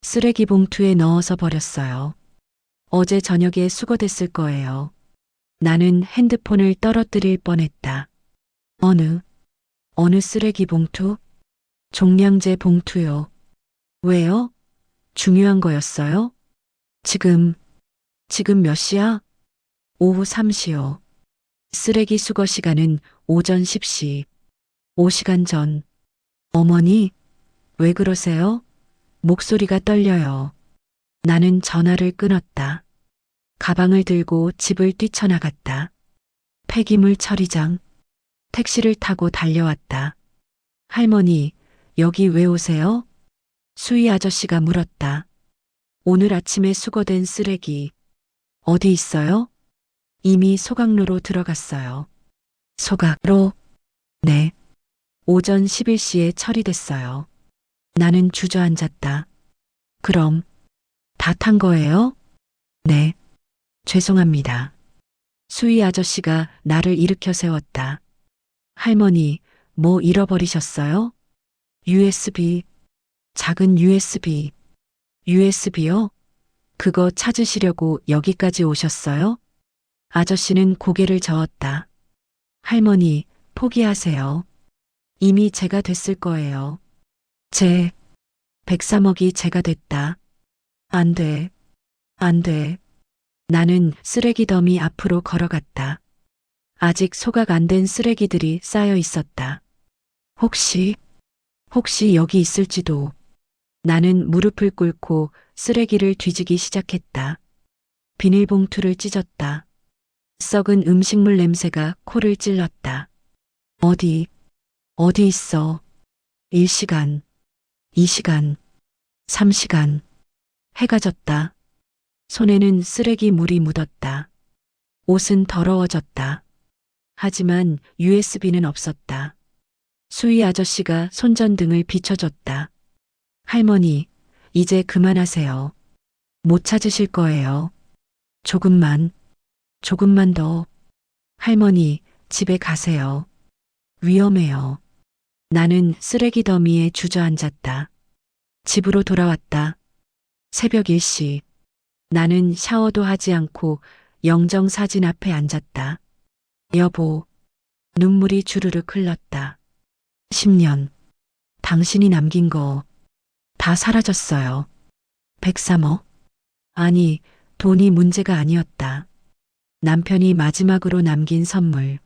Speaker 4: 쓰레기 봉투에 넣어서 버렸어요. 어제 저녁에 수거됐을 거예요. 나는 핸드폰을 떨어뜨릴 뻔했다. 어느 쓰레기 봉투? 종량제 봉투요. 왜요? 중요한 거였어요? 지금 몇 시야? 오후 3시요. 쓰레기 수거 시간은 오전 10시. 5시간 전. 어머니, 왜 그러세요? 목소리가 떨려요. 나는 전화를 끊었다. 가방을 들고 집을 뛰쳐나갔다. 폐기물 처리장. 택시를 타고 달려왔다. 할머니, 여기 왜 오세요? 수희 아저씨가 물었다. 오늘 아침에 수거된 쓰레기. 어디 있어요? 이미 소각로로 들어갔어요. 소각로? 네. 오전 11시에 처리됐어요. 나는 주저앉았다. 그럼 다 탄 거예요? 네. 죄송합니다. 수희 아저씨가 나를 일으켜 세웠다. 할머니, 뭐 잃어버리셨어요? USB. 작은 USB. USB요? 그거 찾으시려고 여기까지 오셨어요? 아저씨는 고개를 저었다. 할머니, 포기하세요. 이미 제가 됐을 거예요. 103억이 제가 됐다. 안 돼. 안 돼. 나는 쓰레기 더미 앞으로 걸어갔다. 아직 소각 안 된 쓰레기들이 쌓여 있었다. 혹시 여기 있을지도. 나는 무릎을 꿇고 쓰레기를 뒤지기 시작했다. 비닐봉투를 찢었다. 썩은 음식물 냄새가 코를 찔렀다. 어디 있어? 1시간, 2시간, 3시간. 해가 졌다. 손에는 쓰레기 물이 묻었다. 옷은 더러워졌다. 하지만 USB는 없었다. 수희 아저씨가 손전등을 비춰줬다. 할머니, 이제 그만하세요. 못 찾으실 거예요. 조금만 더. 할머니, 집에 가세요. 위험해요. 나는 쓰레기 더미에 주저앉았다. 집으로 돌아왔다. 새벽 1시. 나는 샤워도 하지 않고 영정 사진 앞에 앉았다. 여보, 눈물이 주르륵 흘렀다. 10년. 당신이 남긴 거 다 사라졌어요. 103억? 아니, 돈이 문제가 아니었다. 남편이 마지막으로 남긴 선물.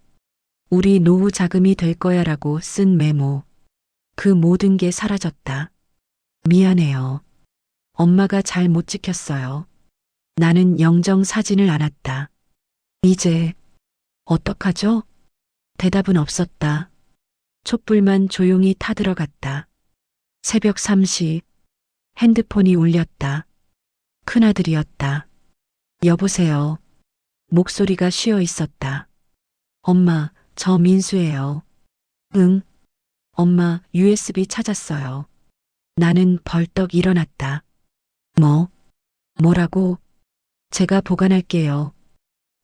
Speaker 4: 우리 노후 자금이 될 거야라고 쓴 메모. 그 모든 게 사라졌다. 미안해요. 엄마가 잘 못 지켰어요. 나는 영정 사진을 안았다. 이제 어떡하죠? 대답은 없었다. 촛불만 조용히 타들어갔다. 새벽 3시. 핸드폰이 울렸다. 큰아들이었다. 여보세요. 목소리가 쉬어 있었다. 엄마, 저 민수예요. 응? 엄마, USB 찾았어요. 나는 벌떡 일어났다. 뭐라고? 제가 보관할게요.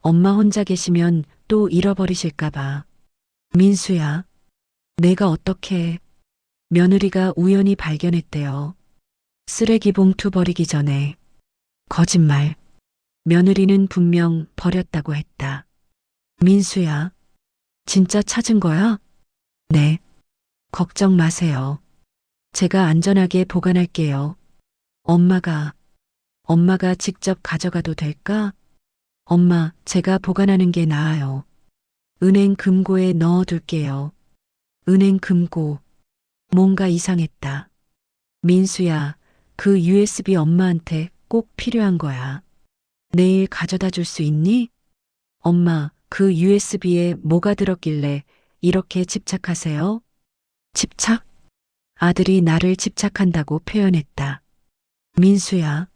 Speaker 4: 엄마 혼자 계시면 또 잃어버리실까봐. 민수야, 내가 어떻게... 며느리가 우연히 발견했대요. 쓰레기 봉투 버리기 전에. 거짓말. 며느리는 분명 버렸다고 했다. 민수야, 진짜 찾은 거야? 네. 걱정 마세요. 제가 안전하게 보관할게요. 엄마가 직접 가져가도 될까? 엄마, 제가 보관하는 게 나아요. 은행 금고에 넣어둘게요. 은행 금고. 뭔가 이상했다. 민수야, 그 USB 엄마한테 꼭 필요한 거야. 내일 가져다 줄 수 있니? 엄마, 그 USB에 뭐가 들었길래 이렇게 집착하세요? 집착? 아들이 나를 집착한다고 표현했다. 민수야,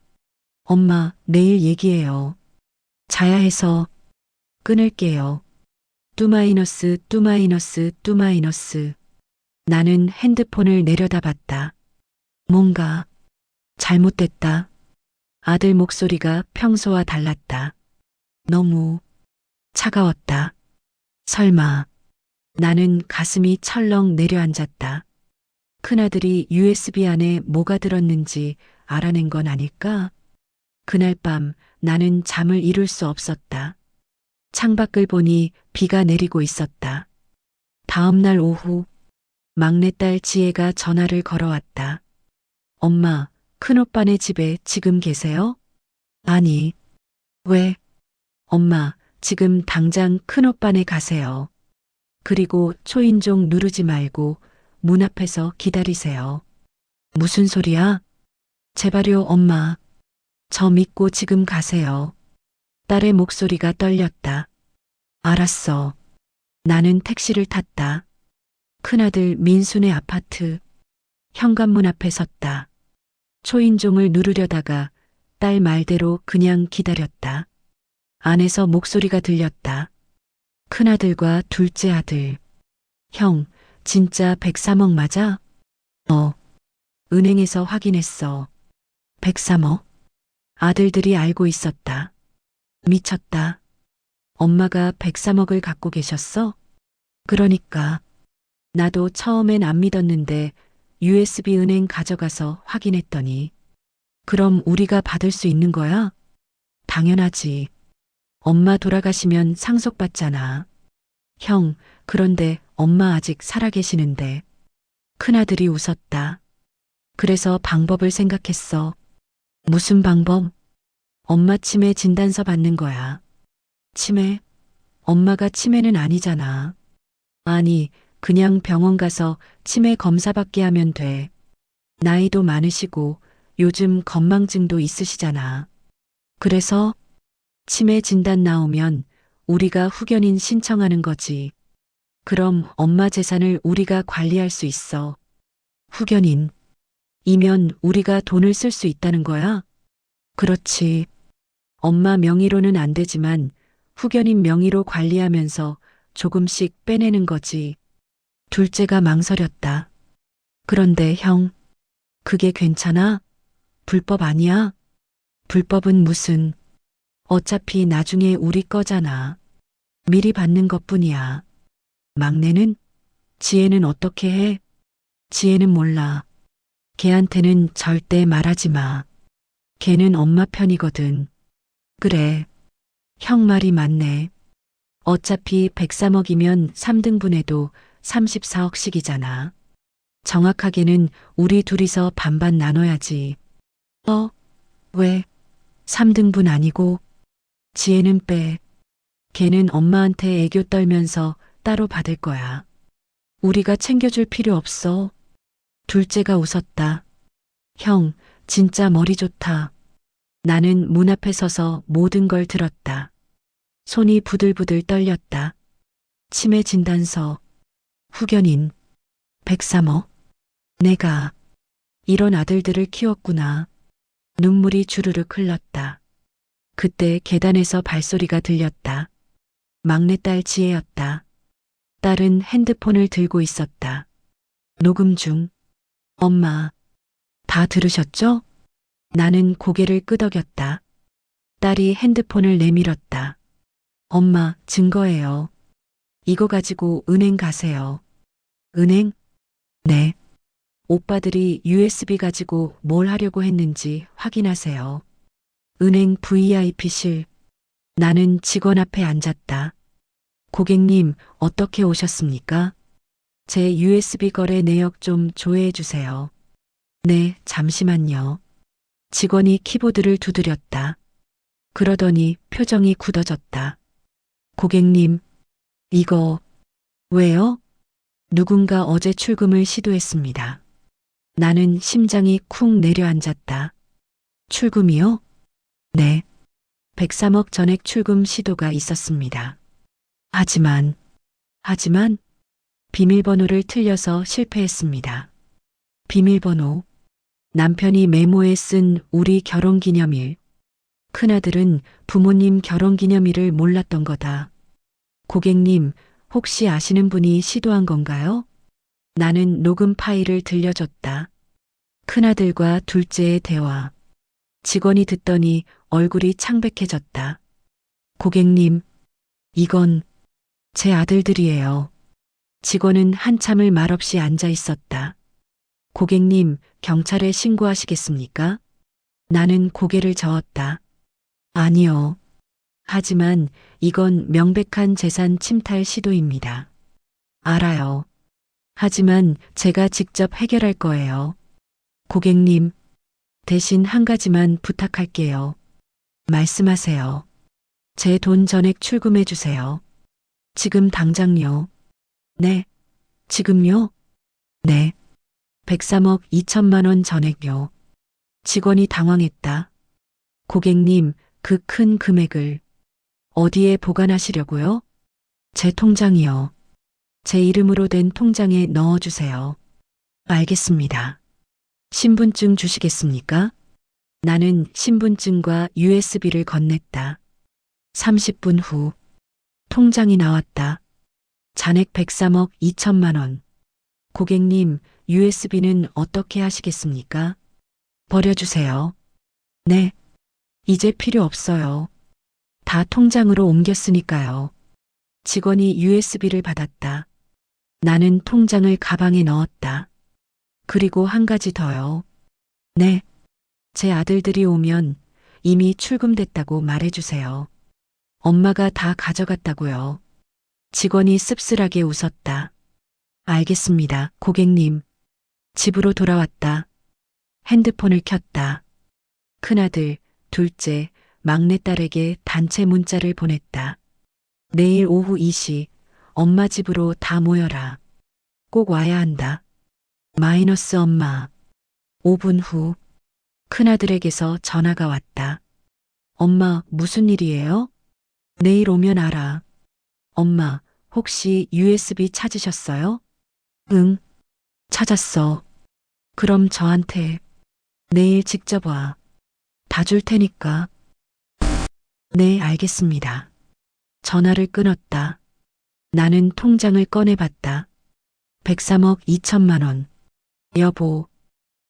Speaker 4: 엄마, 내일 얘기해요. 자야 해서 끊을게요. 뚜마이너스. 나는 핸드폰을 내려다봤다. 뭔가 잘못됐다. 아들 목소리가 평소와 달랐다. 너무 차가웠다. 설마. 나는 가슴이 철렁 내려앉았다. 큰아들이 USB 안에 뭐가 들었는지 알아낸 건 아닐까? 그날 밤 나는 잠을 이룰 수 없었다. 창밖을 보니 비가 내리고 있었다. 다음 날 오후 막내딸 지혜가 전화를 걸어왔다. 엄마, 큰오빠네 집에 지금 계세요? 아니. 왜? 엄마, 지금 당장 큰오빠네 가세요. 그리고 초인종 누르지 말고 문 앞에서 기다리세요. 무슨 소리야? 제발요, 엄마. 저 믿고 지금 가세요. 딸의 목소리가 떨렸다. 알았어. 나는 택시를 탔다. 큰아들 민수네 아파트. 현관문 앞에 섰다. 초인종을 누르려다가 딸 말대로 그냥 기다렸다. 안에서 목소리가 들렸다. 큰아들과 둘째 아들. 형, 진짜 103억 맞아? 은행에서 확인했어. 103억? 아들들이 알고 있었다. 미쳤다. 엄마가 103억을 갖고 계셨어? 그러니까. 나도 처음엔 안 믿었는데 USB 은행 가져가서 확인했더니. 그럼 우리가 받을 수 있는 거야? 당연하지. 엄마 돌아가시면 상속받잖아. 형, 그런데 엄마 아직 살아계시는데. 큰아들이 웃었다. 그래서 방법을 생각했어. 무슨 방법? 엄마 치매 진단서 받는 거야. 치매? 엄마가 치매는 아니잖아. 아니, 그냥 병원 가서 치매 검사받게 하면 돼. 나이도 많으시고 요즘 건망증도 있으시잖아. 그래서 치매 진단 나오면 우리가 후견인 신청하는 거지. 그럼 엄마 재산을 우리가 관리할 수 있어. 후견인. 이면 우리가 돈을 쓸 수 있다는 거야? 그렇지. 엄마 명의로는 안 되지만 후견인 명의로 관리하면서 조금씩 빼내는 거지. 둘째가 망설였다. 그런데 형, 그게 괜찮아? 불법 아니야? 불법은 무슨, 어차피 나중에 우리 거잖아. 미리 받는 것뿐이야. 막내는? 지혜는 어떻게 해? 지혜는 몰라. 걔한테는 절대 말하지 마. 걔는 엄마 편이거든. 그래. 형 말이 맞네. 어차피 103억이면 3등분해도 34억씩이잖아. 정확하게는 우리 둘이서 반반 나눠야지. 왜? 3등분 아니고? 지혜는 빼. 걔는 엄마한테 애교 떨면서 따로 받을 거야. 우리가 챙겨줄 필요 없어. 둘째가 웃었다. 형, 진짜 머리 좋다. 나는 문 앞에 서서 모든 걸 들었다. 손이 부들부들 떨렸다. 치매 진단서, 후견인, 103억. 내가 이런 아들들을 키웠구나. 눈물이 주르륵 흘렀다. 그때 계단에서 발소리가 들렸다. 막내딸 지혜였다. 딸은 핸드폰을 들고 있었다. 녹음 중. 엄마, 다 들으셨죠? 나는 고개를 끄덕였다. 딸이 핸드폰을 내밀었다. 엄마, 증거예요. 이거 가지고 은행 가세요. 은행? 네. 오빠들이 USB 가지고 뭘 하려고 했는지 확인하세요. 은행 VIP실. 나는 직원 앞에 앉았다. 고객님, 어떻게 오셨습니까? 제 USB 거래 내역 좀 조회해 주세요. 네, 잠시만요. 직원이 키보드를 두드렸다. 그러더니 표정이 굳어졌다. 고객님, 이거, 왜요? 누군가 어제 출금을 시도했습니다. 나는 심장이 쿵 내려앉았다. 출금이요? 네. 103억 전액 출금 시도가 있었습니다. 하지만 비밀번호를 틀려서 실패했습니다. 비밀번호. 남편이 메모에 쓴 우리 결혼기념일. 큰아들은 부모님 결혼기념일을 몰랐던 거다. 고객님, 혹시 아시는 분이 시도한 건가요? 나는 녹음 파일을 들려줬다. 큰아들과 둘째의 대화. 직원이 듣더니 얼굴이 창백해졌다. 고객님, 이건 제 아들들이에요. 직원은 한참을 말없이 앉아 있었다. 고객님, 경찰에 신고하시겠습니까? 나는 고개를 저었다. 아니요. 하지만 이건 명백한 재산 침탈 시도입니다. 알아요. 하지만 제가 직접 해결할 거예요. 고객님, 대신 한 가지만 부탁할게요. 말씀하세요. 제 돈 전액 출금해 주세요. 지금 당장요. 네. 지금요? 네. 103억 2천만 원 전액요. 직원이 당황했다. 고객님, 그 큰 금액을 어디에 보관하시려고요? 제 통장이요. 제 이름으로 된 통장에 넣어주세요. 알겠습니다. 신분증 주시겠습니까? 나는 신분증과 USB를 건넸다. 30분 후 통장이 나왔다. 잔액 103억 2천만 원. 고객님, USB는 어떻게 하시겠습니까? 버려주세요. 네. 이제 필요 없어요. 다 통장으로 옮겼으니까요. 직원이 USB를 받았다. 나는 통장을 가방에 넣었다. 그리고 한 가지 더요. 네. 제 아들들이 오면 이미 출금됐다고 말해주세요. 엄마가 다 가져갔다고요. 직원이 씁쓸하게 웃었다. 알겠습니다, 고객님. 집으로 돌아왔다. 핸드폰을 켰다. 큰아들, 둘째, 막내딸에게 단체 문자를 보냈다. 내일 오후 2시 엄마 집으로 다 모여라. 꼭 와야 한다. 마이너스 엄마. 5분 후 큰아들에게서 전화가 왔다. 엄마, 무슨 일이에요? 내일 오면 알아. 엄마, 혹시 USB 찾으셨어요? 응, 찾았어. 그럼 저한테 내일 직접 와. 다 줄 테니까. 네, 알겠습니다. 전화를 끊었다. 나는 통장을 꺼내봤다. 103억 2천만 원. 여보,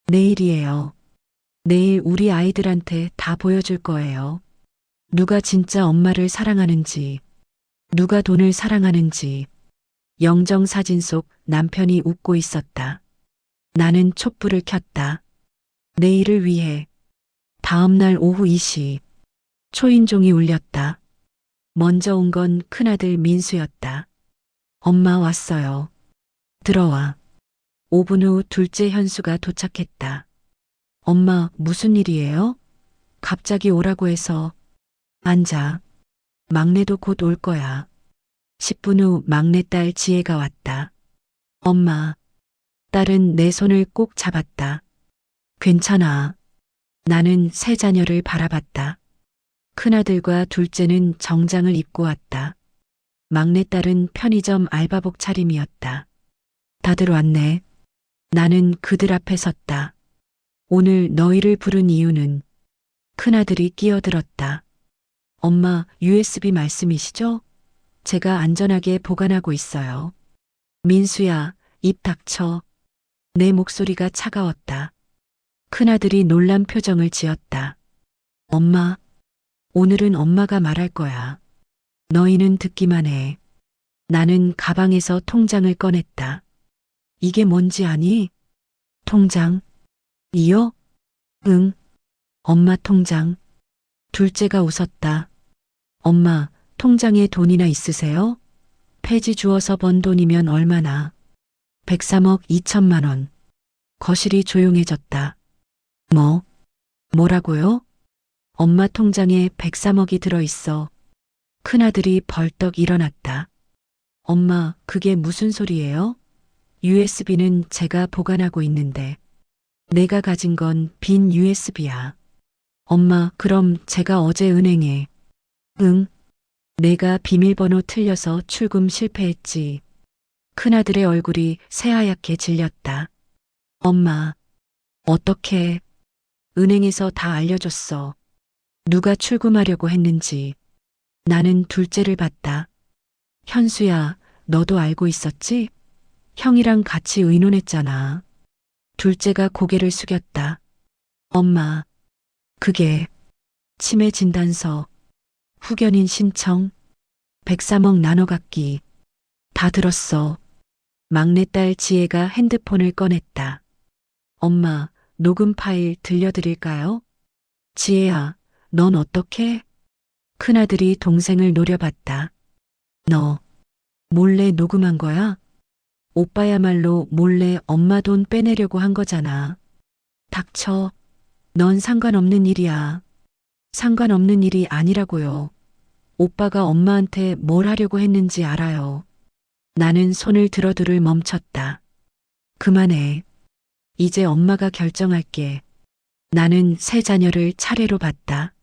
Speaker 4: 내일이에요. 내일 우리 아이들한테 다 보여줄 거예요. 누가 진짜 엄마를 사랑하는지, 누가 돈을 사랑하는지. 영정사진 속 남편이 웃고 있었다. 나는 촛불을 켰다. 내일을 위해. 다음날 오후 2시. 초인종이 울렸다. 먼저 온 건 큰아들 민수였다. 엄마 왔어요. 들어와. 5분 후 둘째 현수가 도착했다. 엄마, 무슨 일이에요? 갑자기 오라고 해서. 앉아. 막내도 곧 올 거야. 10분 후 막내딸 지혜가 왔다. 엄마, 딸은 내 손을 꼭 잡았다. 괜찮아. 나는 세 자녀를 바라봤다. 큰아들과 둘째는 정장을 입고 왔다. 막내딸은 편의점 알바복 차림이었다. 다들 왔네. 나는 그들 앞에 섰다. 오늘 너희를 부른 이유는. 큰아들이 끼어들었다. 엄마, USB 말씀이시죠? 제가 안전하게 보관하고 있어요. 민수야, 입 닥쳐. 내 목소리가 차가웠다. 큰아들이 놀란 표정을 지었다. 엄마, 오늘은 엄마가 말할 거야. 너희는 듣기만 해. 나는 가방에서 통장을 꺼냈다. 이게 뭔지 아니? 통장. 이요? 응. 엄마 통장. 둘째가 웃었다. 엄마, 통장에 돈이나 있으세요? 폐지 주워서 번 돈이면 얼마나? 103억 2천만 원. 거실이 조용해졌다. 뭐라고요? 엄마 통장에 103억이 들어있어. 큰아들이 벌떡 일어났다. 엄마, 그게 무슨 소리예요? USB는 제가 보관하고 있는데. 내가 가진 건 빈 USB야. 엄마, 그럼 제가 어제 은행에. 응. 내가 비밀번호 틀려서 출금 실패했지. 큰아들의 얼굴이 새하얗게 질렸다. 엄마, 어떻게? 은행에서 다 알려줬어. 누가 출금하려고 했는지. 나는 둘째를 봤다. 현수야, 너도 알고 있었지? 형이랑 같이 의논했잖아. 둘째가 고개를 숙였다. 엄마, 그게 치매 진단서, 후견인 신청, 103억 나눠 갖기. 다 들었어. 막내딸 지혜가 핸드폰을 꺼냈다. 엄마, 녹음 파일 들려드릴까요? 지혜야, 넌 어떻게? 큰아들이 동생을 노려봤다. 너 몰래 녹음한 거야? 오빠야말로 몰래 엄마 돈 빼내려고 한 거잖아. 닥쳐. 넌 상관없는 일이야. 상관없는 일이 아니라고요. 오빠가 엄마한테 뭘 하려고 했는지 알아요. 나는 손을 들어두를 멈췄다. 그만해. 이제 엄마가 결정할게. 나는 세 자녀를 차례로 봤다.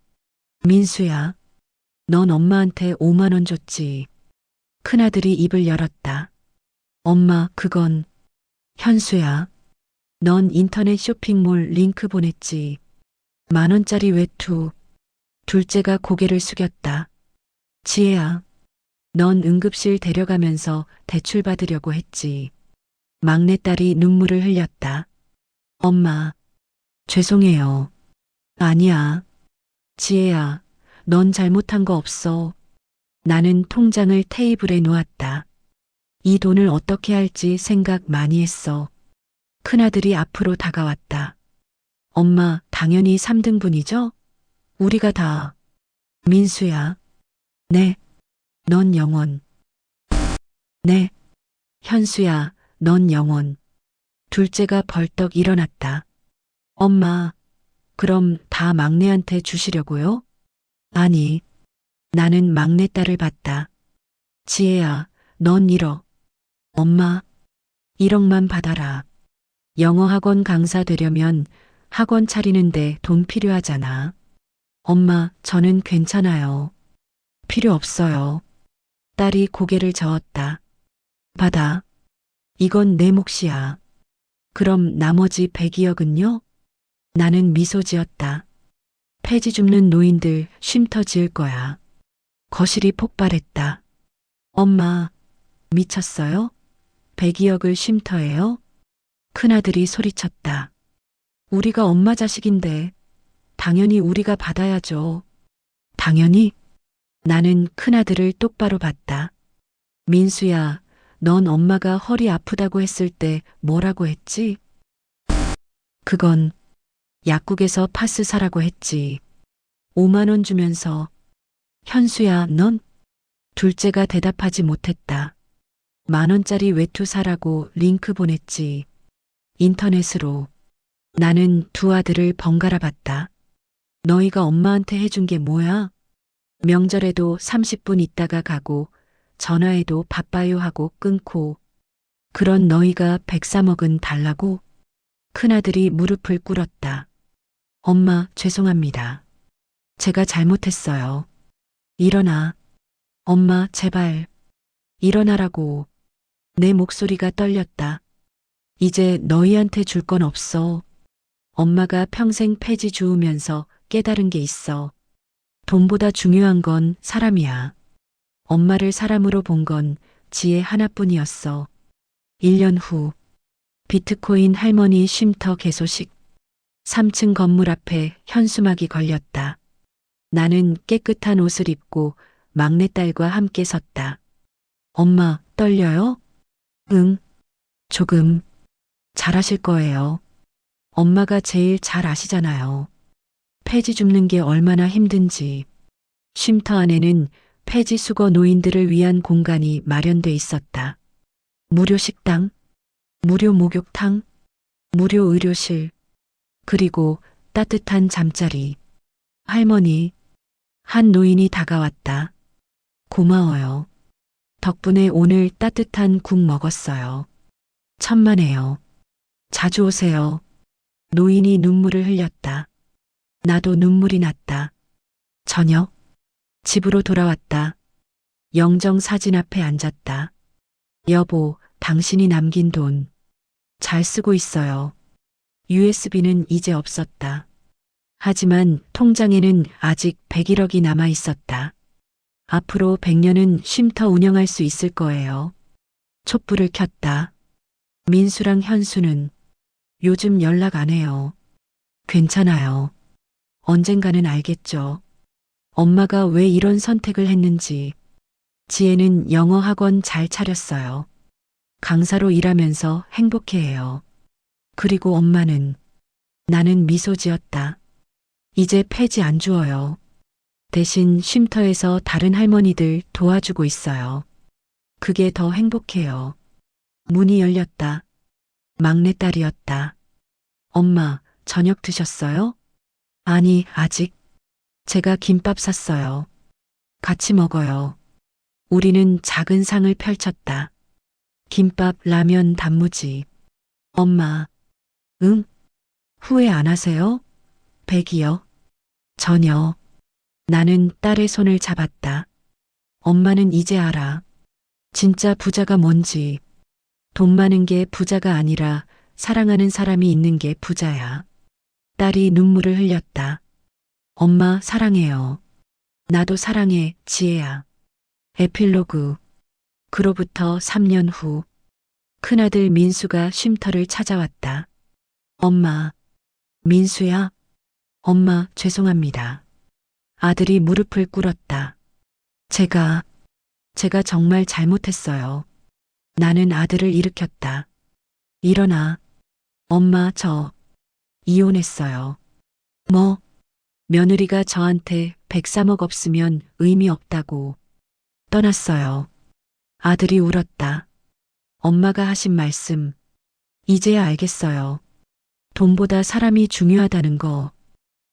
Speaker 4: 민수야, 넌 엄마한테 5만 원 줬지. 큰아들이 입을 열었다. 엄마, 그건. 현수야, 넌 인터넷 쇼핑몰 링크 보냈지. 10,000원짜리 외투. 둘째가 고개를 숙였다. 지혜야, 넌 응급실 데려가면서 대출 받으려고 했지. 막내딸이 눈물을 흘렸다. 엄마, 죄송해요. 아니야. 지혜야, 넌 잘못한 거 없어. 나는 통장을 테이블에 놓았다. 이 돈을 어떻게 할지 생각 많이 했어. 큰아들이 앞으로 다가왔다. 엄마, 당연히 3등분이죠? 우리가 다. 민수야. 네. 넌 영원. 네. 현수야, 넌 영원. 둘째가 벌떡 일어났다. 엄마, 그럼 다 막내한테 주시려고요? 아니. 나는 막내딸을 봤다. 지혜야, 넌 1억. 엄마, 1억만 받아라. 영어 학원 강사 되려면 학원 차리는데 돈 필요하잖아. 엄마, 저는 괜찮아요. 필요 없어요. 딸이 고개를 저었다. 받아. 이건 내 몫이야. 그럼 나머지 102억은요? 나는 미소 지었다. 폐지 줍는 노인들 쉼터 지을 거야. 거실이 폭발했다. 엄마, 미쳤어요? 102억을 쉼터예요? 큰아들이 소리쳤다. 우리가 엄마 자식인데 당연히 우리가 받아야죠. 당연히? 나는 큰아들을 똑바로 봤다. 민수야, 넌 엄마가 허리 아프다고 했을 때 뭐라고 했지? 그건 약국에서 파스 사라고 했지. 5만 원 주면서. 현수야, 넌? 둘째가 대답하지 못했다. 10,000원짜리 외투 사라고 링크 보냈지. 인터넷으로. 나는 두 아들을 번갈아 봤다. 너희가 엄마한테 해준 게 뭐야? 명절에도 30분 있다가 가고 전화해도 바빠요 하고 끊고 그런 너희가 103억은 달라고? 큰아들이 무릎을 꿇었다. 엄마, 죄송합니다. 제가 잘못했어요. 일어나. 엄마, 제발. 일어나라고. 내 목소리가 떨렸다. 이제 너희한테 줄 건 없어. 엄마가 평생 폐지 주우면서 깨달은 게 있어. 돈보다 중요한 건 사람이야. 엄마를 사람으로 본 건 지혜 하나뿐이었어. 1년 후 비트코인 할머니 쉼터 개소식. 3층 건물 앞에 현수막이 걸렸다. 나는 깨끗한 옷을 입고 막내딸과 함께 섰다. 엄마, 떨려요? 응, 조금. 잘하실 거예요. 엄마가 제일 잘 아시잖아요. 폐지 줍는 게 얼마나 힘든지. 쉼터 안에는 폐지 수거 노인들을 위한 공간이 마련돼 있었다. 무료 식당, 무료 목욕탕, 무료 의료실, 그리고 따뜻한 잠자리. 할머니, 한 노인이 다가왔다. 고마워요. 덕분에 오늘 따뜻한 국 먹었어요. 천만에요. 자주 오세요. 노인이 눈물을 흘렸다. 나도 눈물이 났다. 저녁, 집으로 돌아왔다. 영정 사진 앞에 앉았다. 여보, 당신이 남긴 돈. 잘 쓰고 있어요. USB는 이제 없었다. 하지만 통장에는 아직 101억이 남아 있었다. 앞으로 100년은 쉼터 운영할 수 있을 거예요. 촛불을 켰다. 민수랑 현수는 요즘 연락 안 해요. 괜찮아요. 언젠가는 알겠죠. 엄마가 왜 이런 선택을 했는지. 지혜는 영어 학원 잘 차렸어요. 강사로 일하면서 행복해해요. 그리고 엄마는 나는 미소 지었다. 이제 폐지 안 주어요. 대신 쉼터에서 다른 할머니들 도와주고 있어요. 그게 더 행복해요. 문이 열렸다. 막내딸이었다. 엄마, 저녁 드셨어요? 아니, 아직. 제가 김밥 샀어요. 같이 먹어요. 우리는 작은 상을 펼쳤다. 김밥, 라면, 단무지. 엄마, 응? 후회 안 하세요? 100이요? 전혀. 나는 딸의 손을 잡았다. 엄마는 이제 알아. 진짜 부자가 뭔지. 돈 많은 게 부자가 아니라 사랑하는 사람이 있는 게 부자야. 딸이 눈물을 흘렸다. 엄마, 사랑해요. 나도 사랑해, 지혜야. 에필로그. 그로부터 3년 후, 큰아들 민수가 쉼터를 찾아왔다. 엄마, 민수야? 엄마, 죄송합니다. 아들이 무릎을 꿇었다. 제가 정말 잘못했어요. 나는 아들을 일으켰다. 일어나. 엄마, 저 이혼했어요. 뭐? 며느리가 저한테 103억 없으면 의미 없다고. 떠났어요. 아들이 울었다. 엄마가 하신 말씀. 이제야 알겠어요. 돈보다 사람이 중요하다는 거.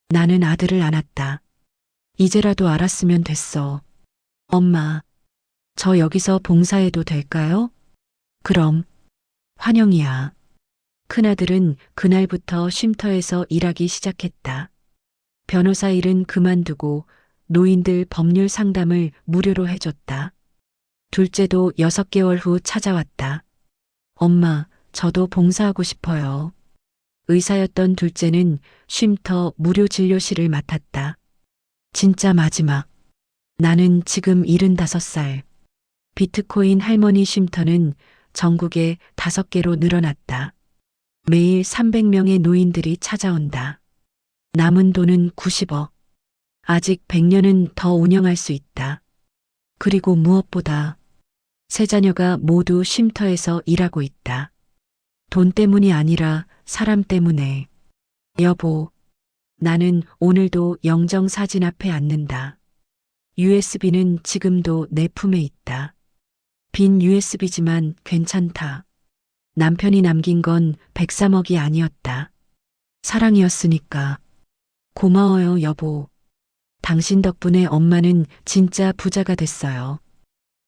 Speaker 4: 나는 아들을 안았다. 이제라도 알았으면 됐어. 엄마, 저 여기서 봉사해도 될까요? 그럼, 환영이야. 큰아들은 그날부터 쉼터에서 일하기 시작했다. 변호사 일은 그만두고 노인들 법률 상담을 무료로 해줬다. 둘째도 6개월 후 찾아왔다. 엄마, 저도 봉사하고 싶어요. 의사였던 둘째는 쉼터 무료 진료실을 맡았다. 진짜 마지막. 나는 지금 75살. 비트코인 할머니 쉼터는 전국에 5개로 늘어났다. 매일 300명의 노인들이 찾아온다. 남은 돈은 90억. 아직 100년은 더 운영할 수 있다. 그리고 무엇보다 세 자녀가 모두 쉼터에서 일하고 있다. 돈 때문이 아니라 사람 때문에. 여보, 나는 오늘도 영정 사진 앞에 앉는다. USB는 지금도 내 품에 있다. 빈 USB지만 괜찮다. 남편이 남긴 건 103억이 아니었다. 사랑이었으니까. 고마워요, 여보. 당신 덕분에 엄마는 진짜 부자가 됐어요.